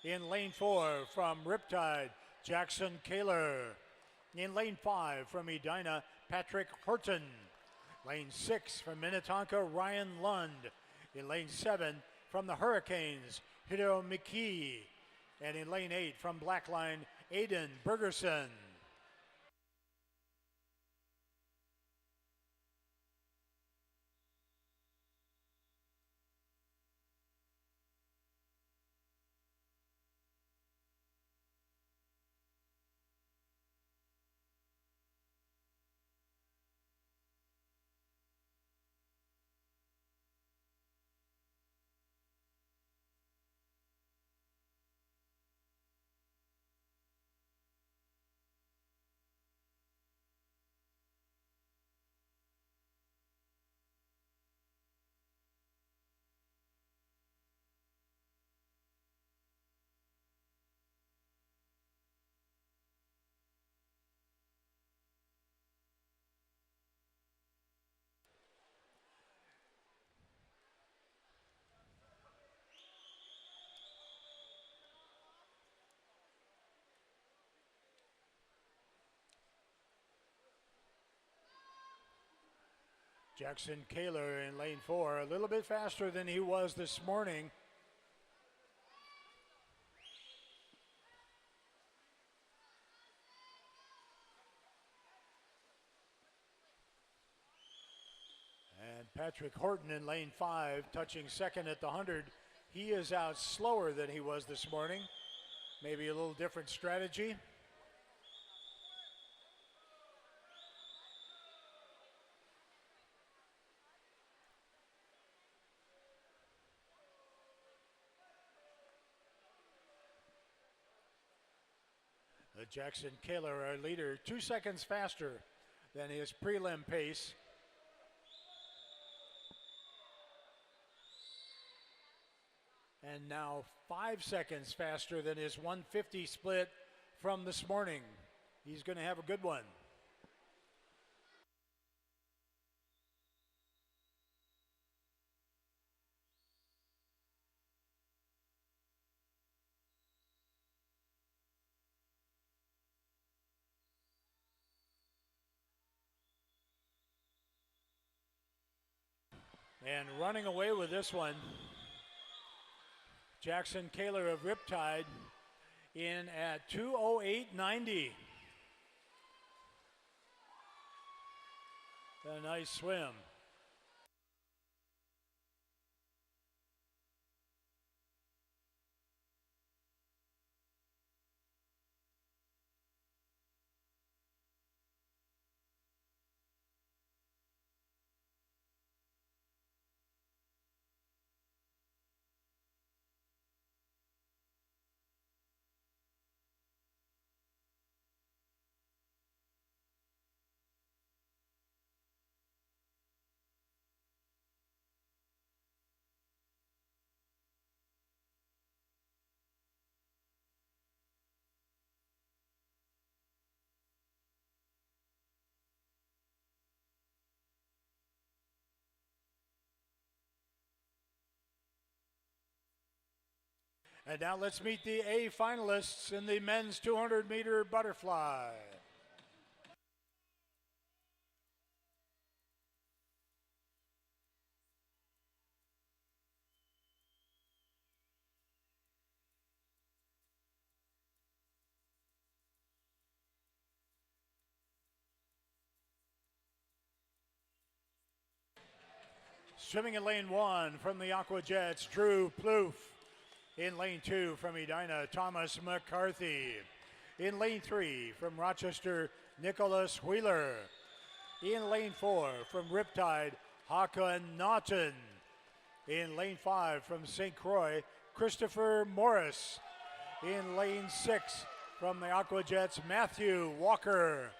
In lane 4 from Riptide, Jackson Kaler. In lane 5 from Edina, Patrick Horton. Lane 6 from Minnetonka, Ryan Lund. In lane 7 from the Hurricanes, Hideo McKee. And in lane 8 from Blackline, Aiden Bergerson. Jackson Kaler in lane 4, a little bit faster than he was this morning. And Patrick Horton in lane 5, touching second at the 100. He is out slower than he was this morning. Maybe a little different strategy. Jackson Kaler, our leader, 2 seconds faster than his prelim pace. And now 5 seconds faster than his 150 split from this morning. He's going to have a good one. And running away with this one, Jackson Kaler of Riptide in at 2:08.90. A nice swim. And now let's meet the A finalists in the men's 200-meter butterfly. Swimming in lane 1 from the Aqua Jets, Drew Plouffe. In lane 2 from Edina, Thomas McCarthy. In lane 3 from Rochester, Nicholas Wheeler. In lane 4 from Riptide, Hakan Naughton. In lane 5 from St. Croix, Christopher Morris. In lane 6 from the Aqua Jets, Matthew Walker.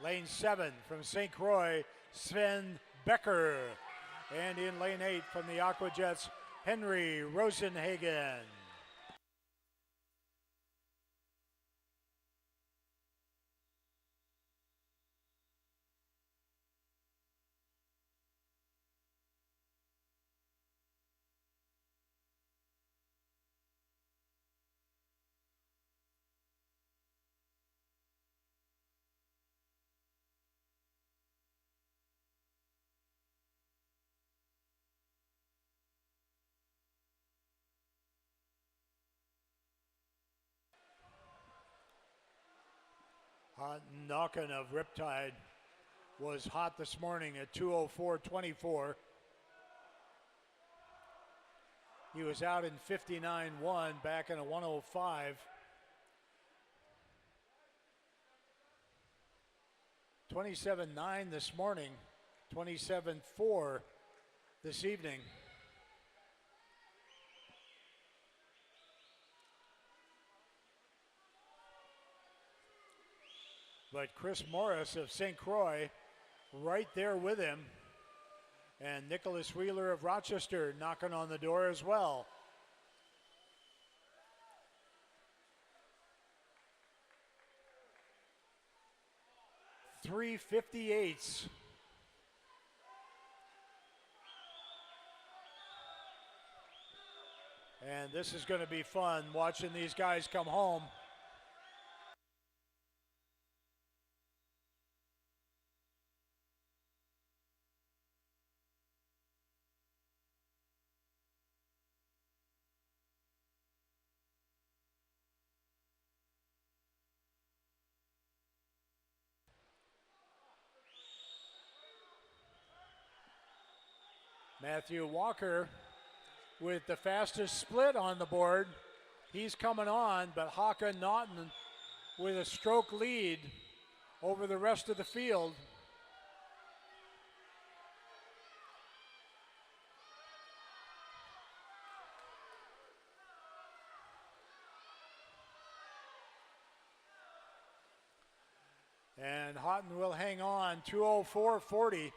Lane 7 from St. Croix, Sven Becker. And in lane 8 from the Aqua Jets, Henry Rosenhagen. Knockin' of Riptide was hot this morning at 2:04.24. He was out in 59.1 back in a 1:05. 27.9 this morning, 27.4 this evening. But Chris Morris of St. Croix right there with him. And Nicholas Wheeler of Rochester knocking on the door as well. .358s. And this is going to be fun watching these guys come home. Matthew Walker with the fastest split on the board. He's coming on, but Hakan Naughton with a stroke lead over the rest of the field. And Houghton will hang on, 2:04.40.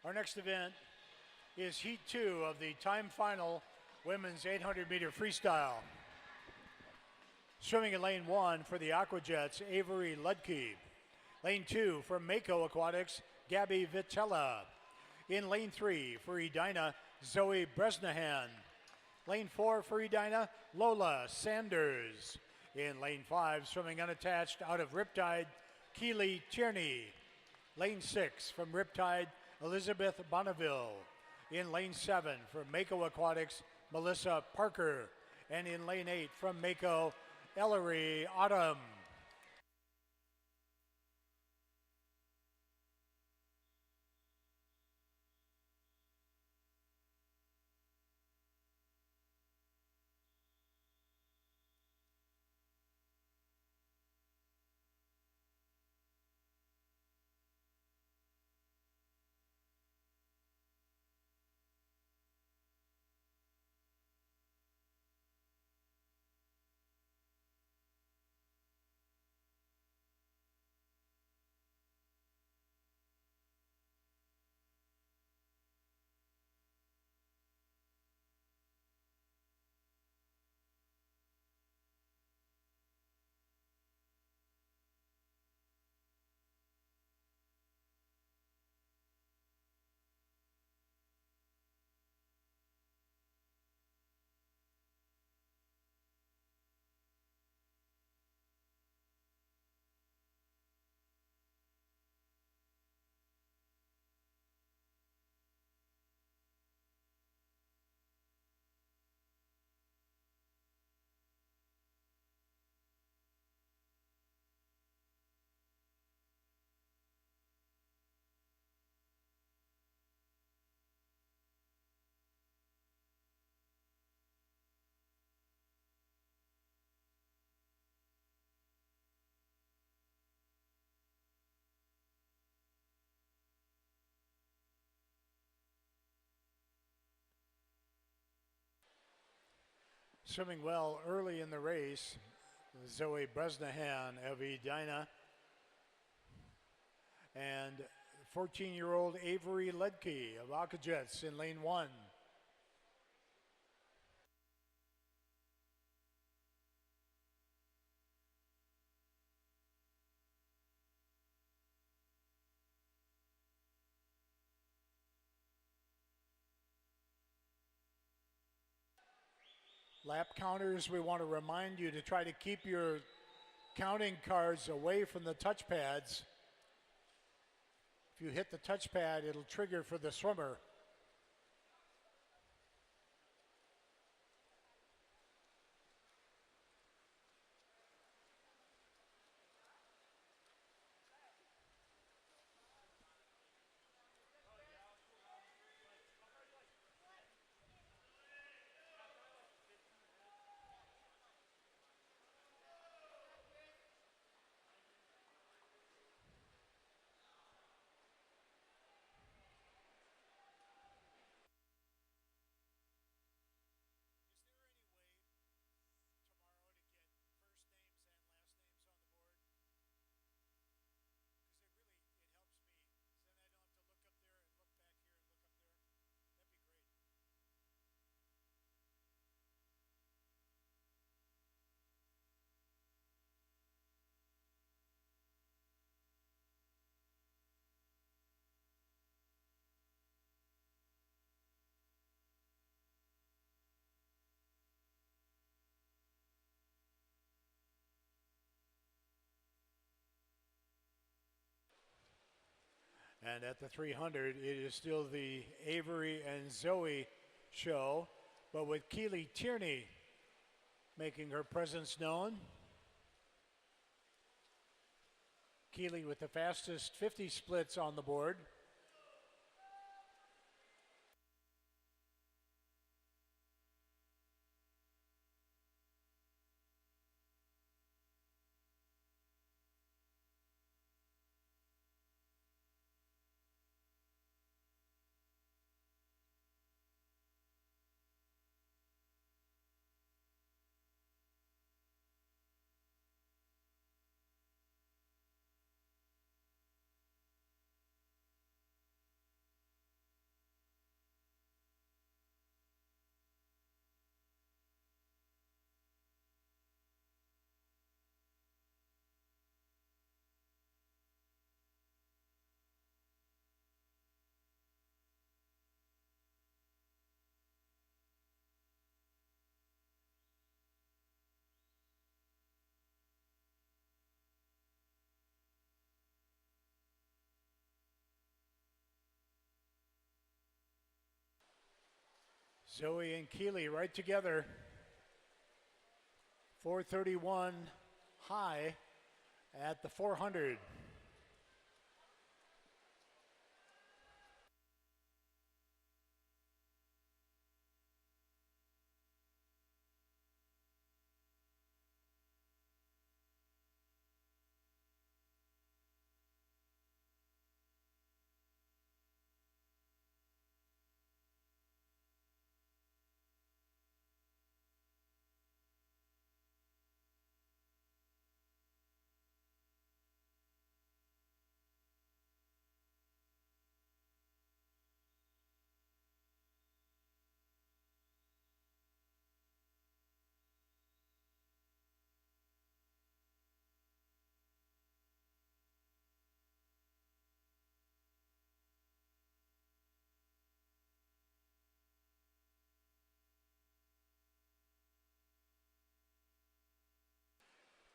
Our next event is Heat 2 of the time final women's 800-meter freestyle. Swimming in lane 1 for the Aquajets, Avery Ludke. Lane 2 for Mako Aquatics, Gabby Vitella. In lane 3 for Edina, Zoe Bresnahan. Lane 4 for Edina, Lola Sanders. In lane 5, swimming unattached out of Riptide, Keely Tierney. Lane 6 from Riptide, Elizabeth Bonneville. In lane 7 for Mako Aquatics, Melissa Parker. And in lane 8 from Mako, Ellery Autumn. Swimming well early in the race, Zoe Bresnahan of Edina and 14-year-old Avery Ledke of Aquajets in lane 1. Lap counters, we want to remind you to try to keep your counting cards away from the touchpads. If you hit the touchpad, it'll trigger for the swimmer. And at the 300, it is still the Avery and Zoe show, but with Keely Tierney making her presence known. Keely with the fastest 50 splits on the board. Zoe and Keeley right together. 431 high at the 400.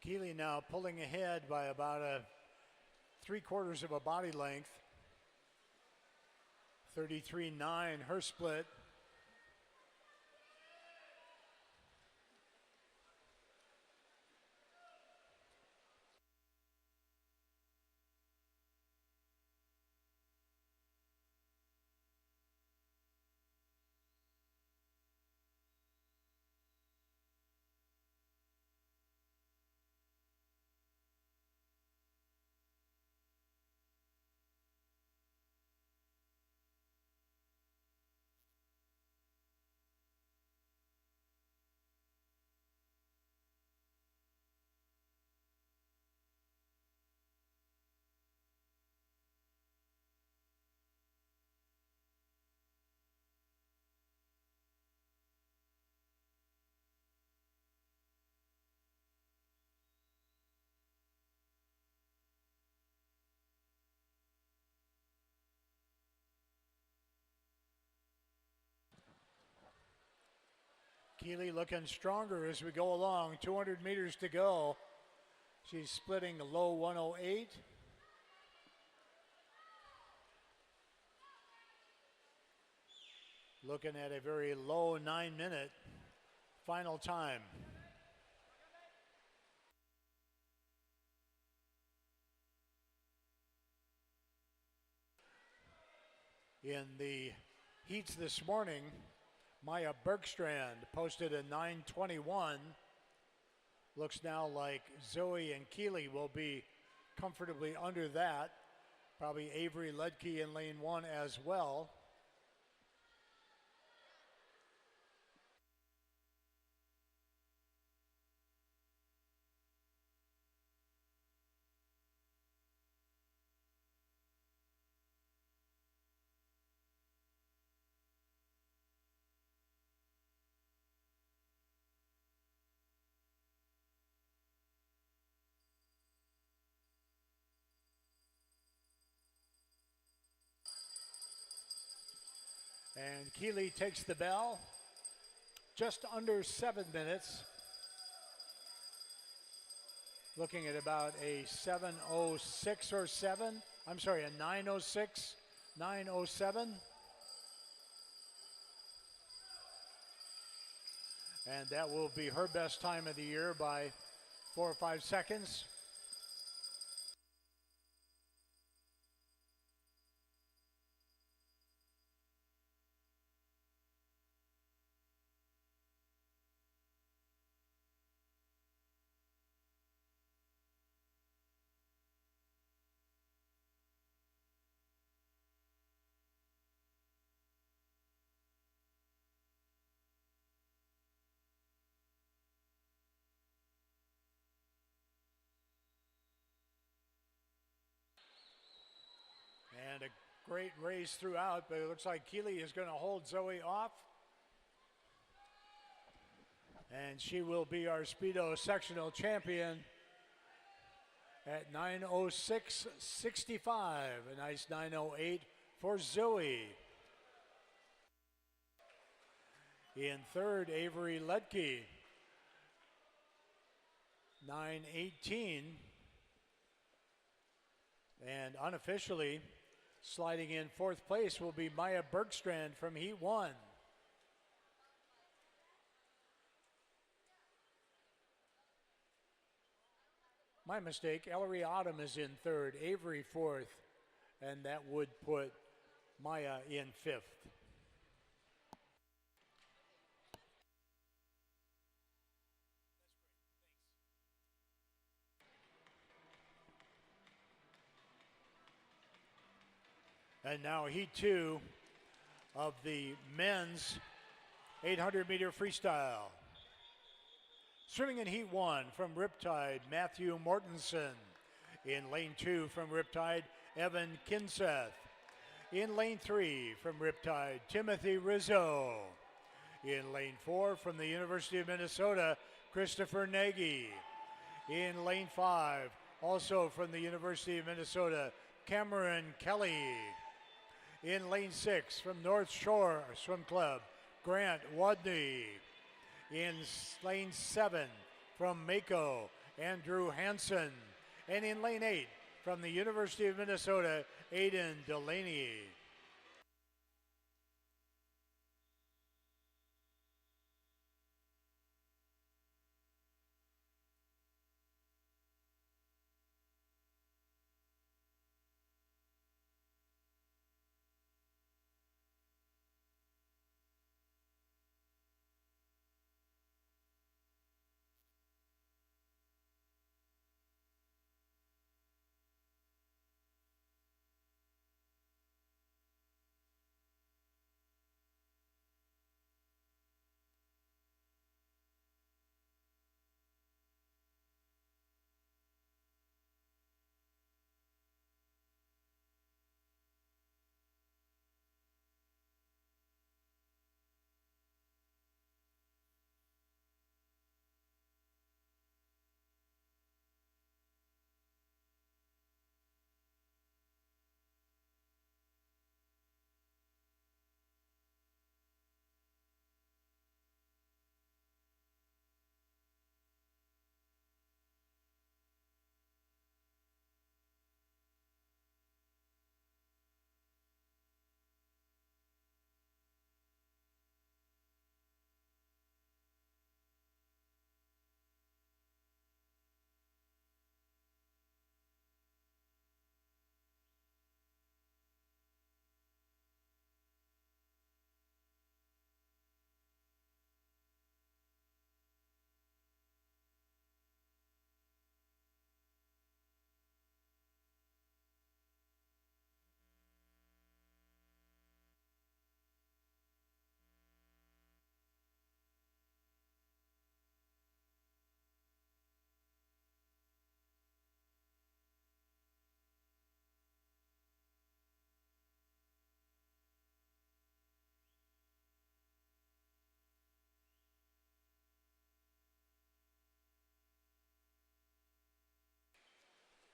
Keeley now pulling ahead by about 3/4 of a body length. 33.9 her split. Keeley looking stronger as we go along. 200 meters to go. She's splitting a low 108. Looking at a very low 9-minute final time. In the heats this morning, Maya Bergstrand posted a 9:21. Looks now like Zoe and Keeley will be comfortably under that. Probably Avery Ledke in lane 1 as well. And Keeley takes the bell, just under 7 minutes. Looking at about a 7:06 or 7. I'm sorry, a 9:06, 9:07. And that will be her best time of the year by 4 or 5 seconds. And a great race throughout, but it looks like Keeley is going to hold Zoe off. And she will be our Speedo Sectional champion at 9:06.65. A nice 9:08 for Zoe. In third, Avery Ledke, 9:18. And unofficially, sliding in fourth place will be Maya Bergstrand from Heat 1. My mistake. Ellery Autumn is in third, Avery fourth, and that would put Maya in fifth. And now heat two of the men's 800-meter freestyle. Swimming in heat one from Riptide, Matthew Mortensen. In lane two from Riptide, Evan Kinseth. In lane three from Riptide, Timothy Rizzo. In lane four from the University of Minnesota, Christopher Nagy. In lane five, also from the University of Minnesota, Cameron Kelly. In lane six from North Shore Swim Club, Grant Wadney. In lane seven from Mako, Andrew Hansen. And in lane eight from the University of Minnesota, Aiden Delaney.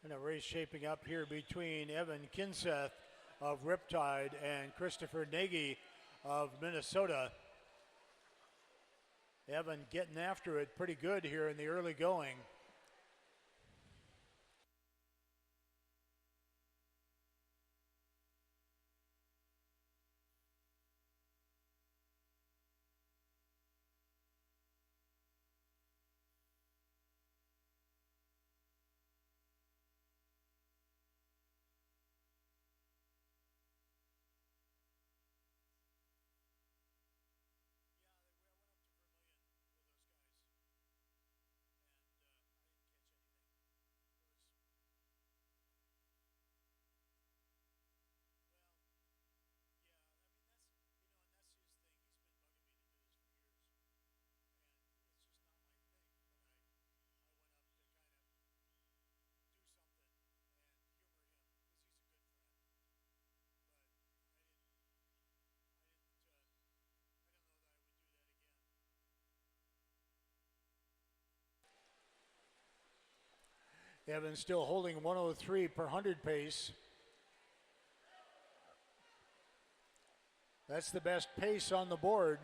And a race shaping up here between Evan Kinseth of Riptide and Christopher Nagy of Minnesota. Evan getting after it pretty good here in the early going. Evan still holding 103 per 100 pace. That's the best pace on the board.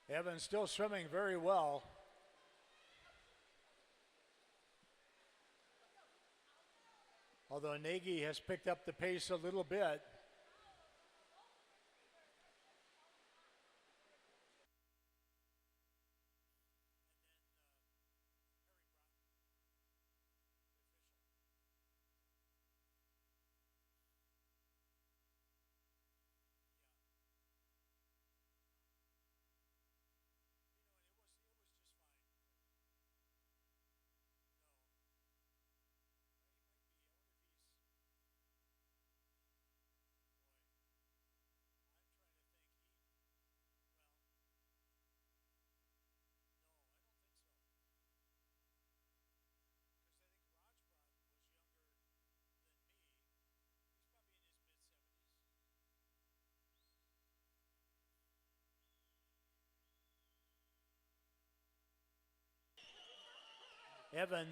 Evan still swimming very well. Although Nagy has picked up the pace a little bit. Evan,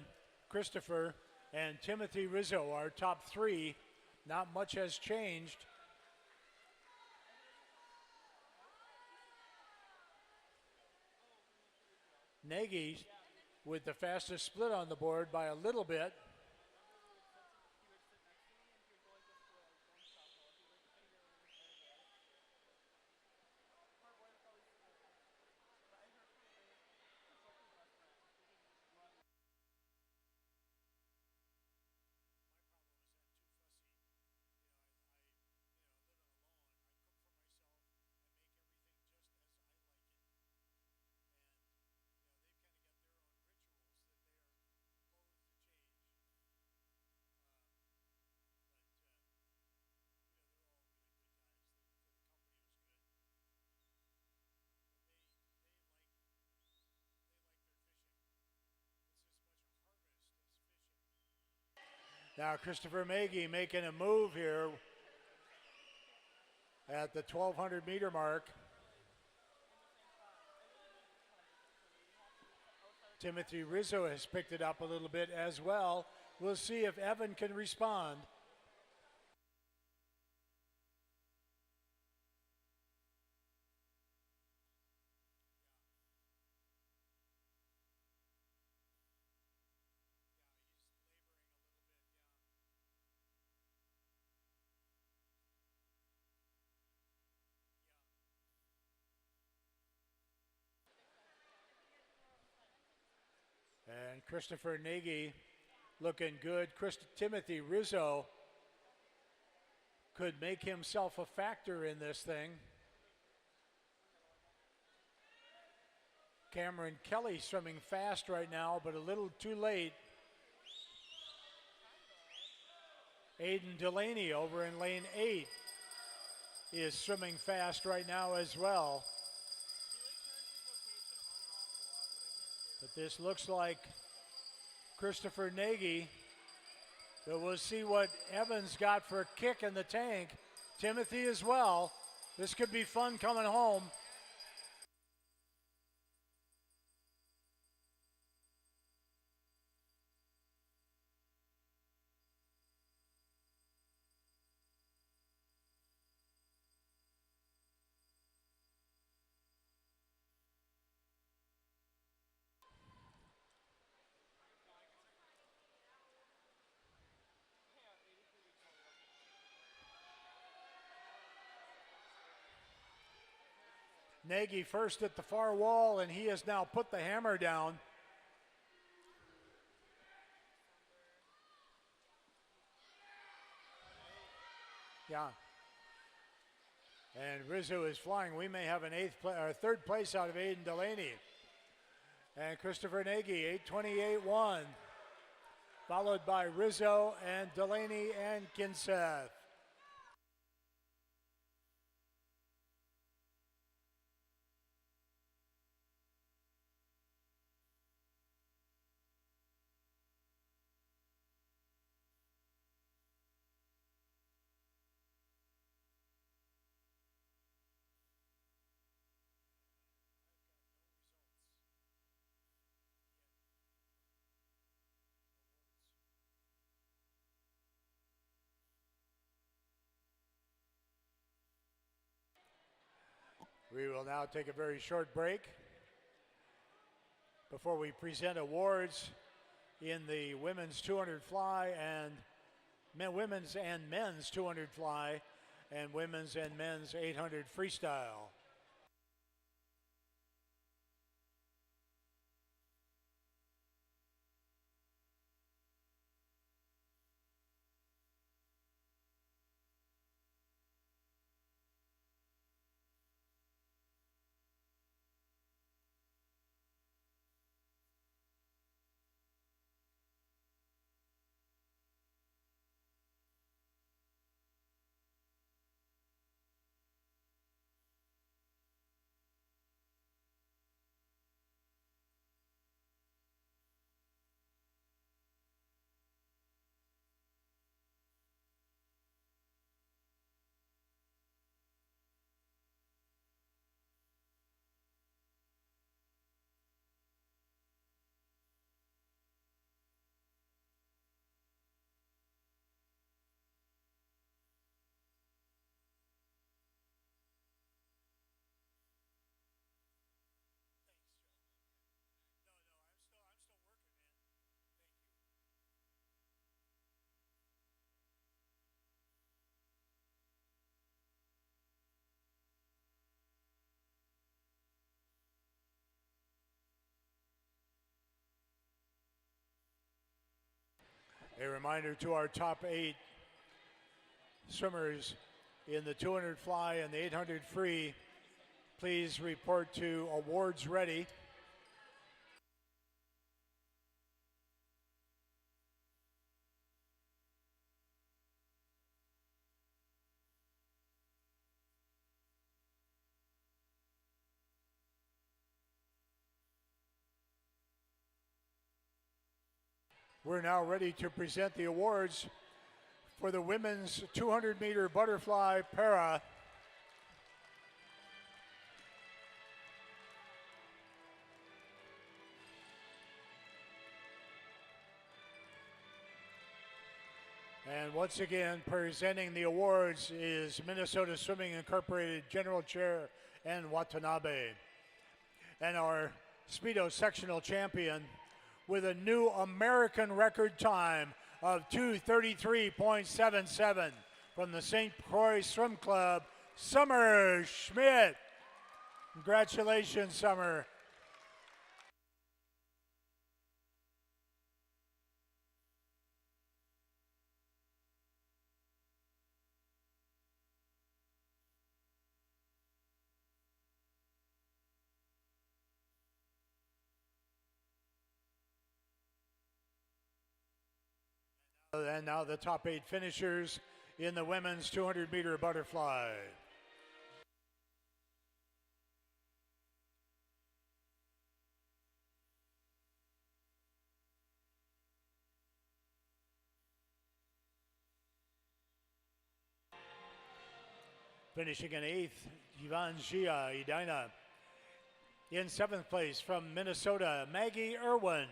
Christopher, and Timothy Rizzo are top three. Not much has changed. Nagy with the fastest split on the board by a little bit. Now Christopher Nagy making a move here at the 1,200 meter mark. Timothy Rizzo has picked it up a little bit as well. We'll see if Evan can respond. And Christopher Nagy looking good. Timothy Rizzo could make himself a factor in this thing. Cameron Kelly swimming fast right now, but a little too late. Aiden Delaney over in lane 8 is swimming fast right now as well. But this looks like Christopher Nagy. But we'll see what Evans got for a kick in the tank. Timothy as well. This could be fun coming home. Nagy first at the far wall, and he has now put the hammer down. Yeah. And Rizzo is flying. We may have an third place out of Aiden Delaney. And Christopher Nagy, 8:28.1. Followed by Rizzo and Delaney and Kinseth. We will now take a very short break before we present awards in the women's 200 fly and women's and men's 200 fly and women's and men's 800 freestyle. A reminder to our top 8 swimmers in the 200 fly and the 800 free, please report to awards ready. We're now ready to present the awards for the women's 200-meter butterfly para. And once again, presenting the awards is Minnesota Swimming Incorporated General Chair Ann Watanabe. And our Speedo Sectional champion with a new American record time of 2:33.77 from the St. Croix Swim Club, Summer Schmidt. Congratulations, Summer. And now the top 8 finishers in the women's 200-meter butterfly. Finishing in 8th, Yivanjia Edina. In 7th place from Minnesota, Maggie Irwin.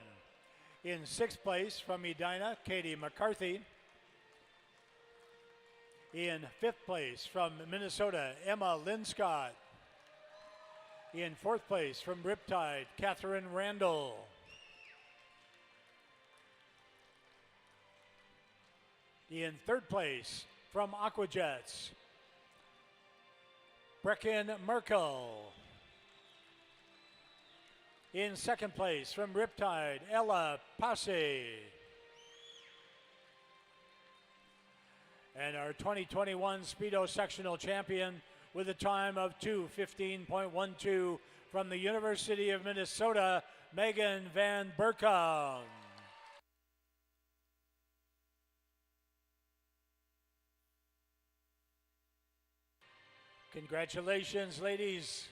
In 6th place from Edina, Katie McCarthy. In 5th place from Minnesota, Emma Linscott. In 4th place from Riptide, Catherine Randall. In 3rd place from Aquajets, Brecken Merkel. In 2nd place from Riptide, Ella Passe. And our 2021 Speedo Sectional champion with a time of 2:15.12 from the University of Minnesota, Megan Van Berkom. Congratulations, ladies.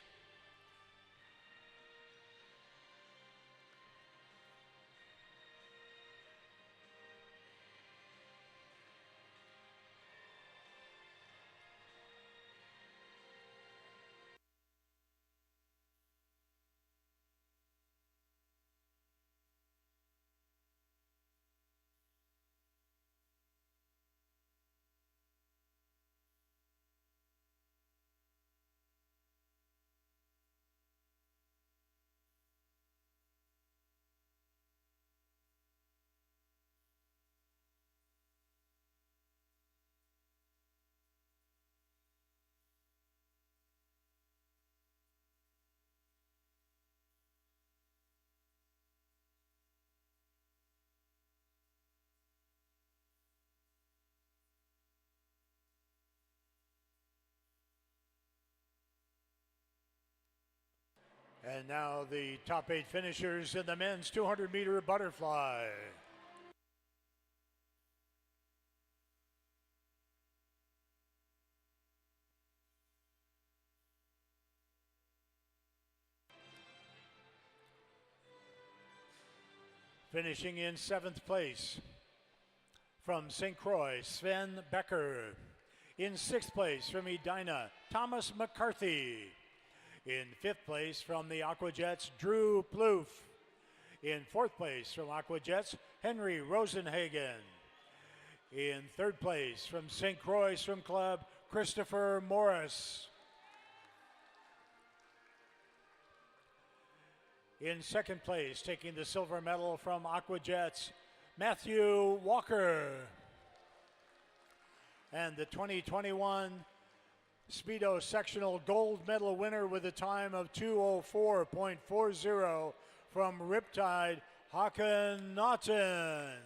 And now the top 8 finishers in the men's 200-meter butterfly. Finishing in 7th place from St. Croix, Sven Becker. In 6th place from Edina, Thomas McCarthy. In 5th place from the Aquajets, Drew Plouffe. In 4th place from Aquajets, Henry Rosenhagen. In 3rd place from St. Croix Swim Club, Christopher Morris. In 2nd place, taking the silver medal from Aquajets, Matthew Walker. And the 2021 Speedo Sectional gold medal winner with a time of 2:04.40 from Riptide, Hakan Naughton.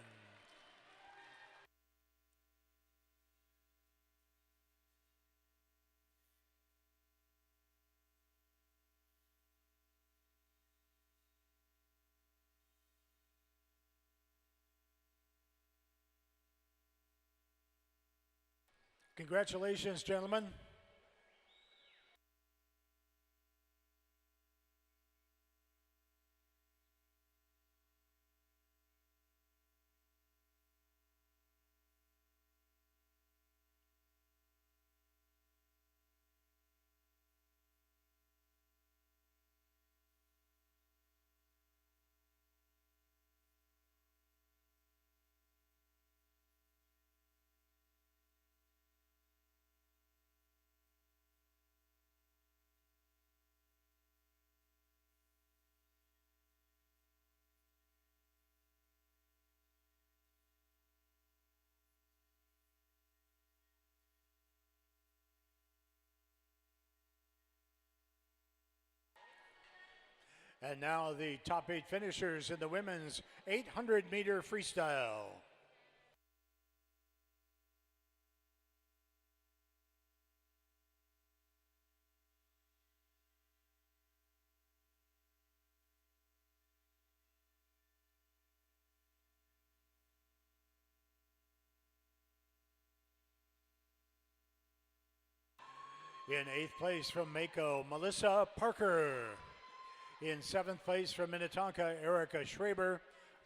Congratulations, gentlemen. And now the top 8 finishers in the women's 800-meter freestyle. In 8th place from Mako, Melissa Parker. In 7th place from Minnetonka, Erica Schraber.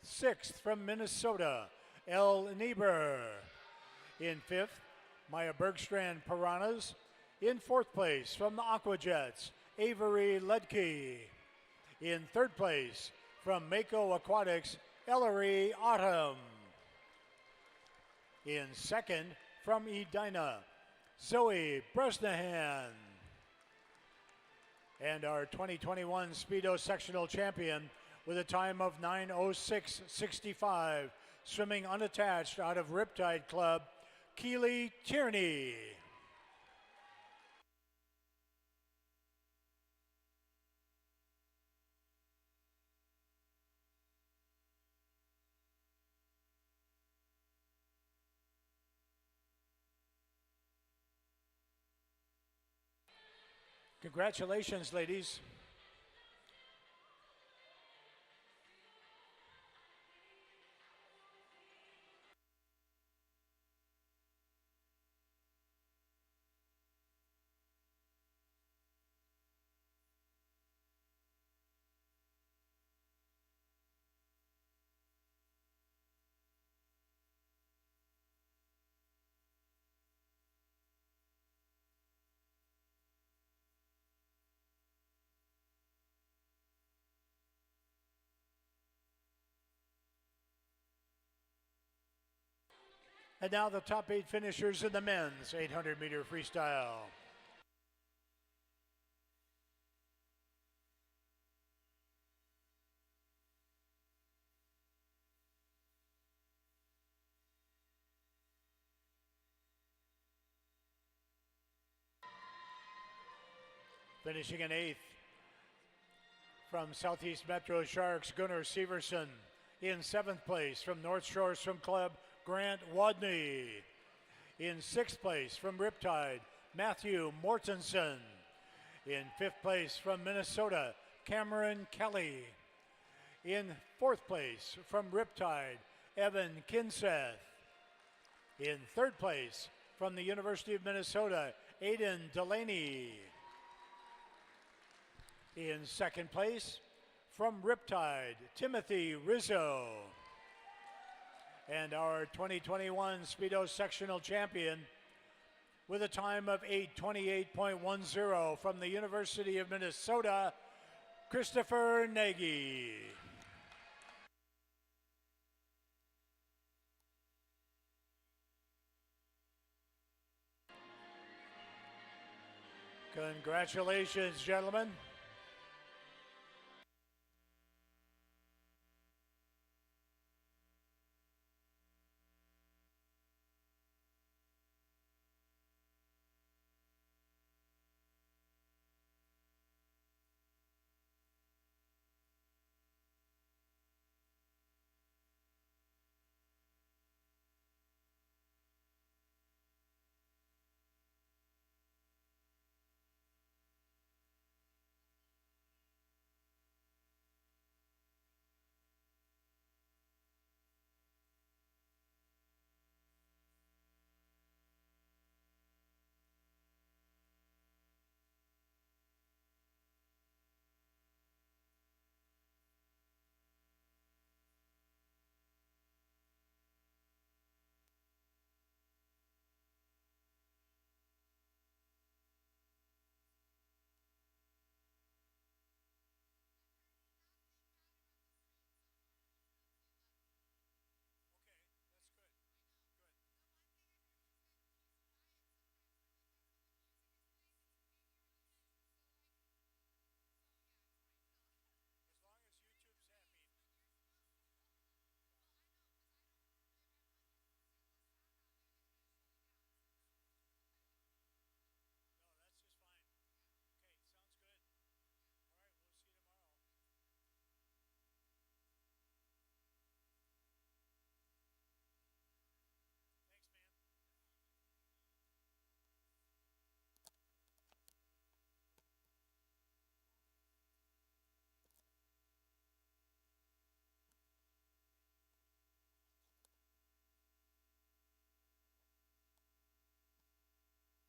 6th from Minnesota, Elle Niebuhr. In 5th, Maya Bergstrand Piranhas. In 4th place from the Aquajets, Avery Ledke. In 3rd place from Mako Aquatics, Ellery Autumn. In 2nd from Edina, Zoe Bresnahan. And our 2021 Speedo Sectional champion with a time of 9:06.65, swimming unattached out of Riptide Club, Keely Tierney. Congratulations, ladies. And now the top 8 finishers in the men's 800-meter freestyle. Finishing in 8th from Southeast Metro Sharks, Gunnar Severson. In 7th place from North Shore Swim Club, Grant Wadney. In 6th place from Riptide, Matthew Mortensen. In 5th place from Minnesota, Cameron Kelly. In fourth place, from Riptide, Evan Kinseth. In third place, from the University of Minnesota, Aiden Delaney. In second place, from Riptide, Timothy Rizzo. And our 2021 Speedo Sectional Champion with a time of 8:28.10 from the University of Minnesota, Christopher Nagy. Congratulations, gentlemen.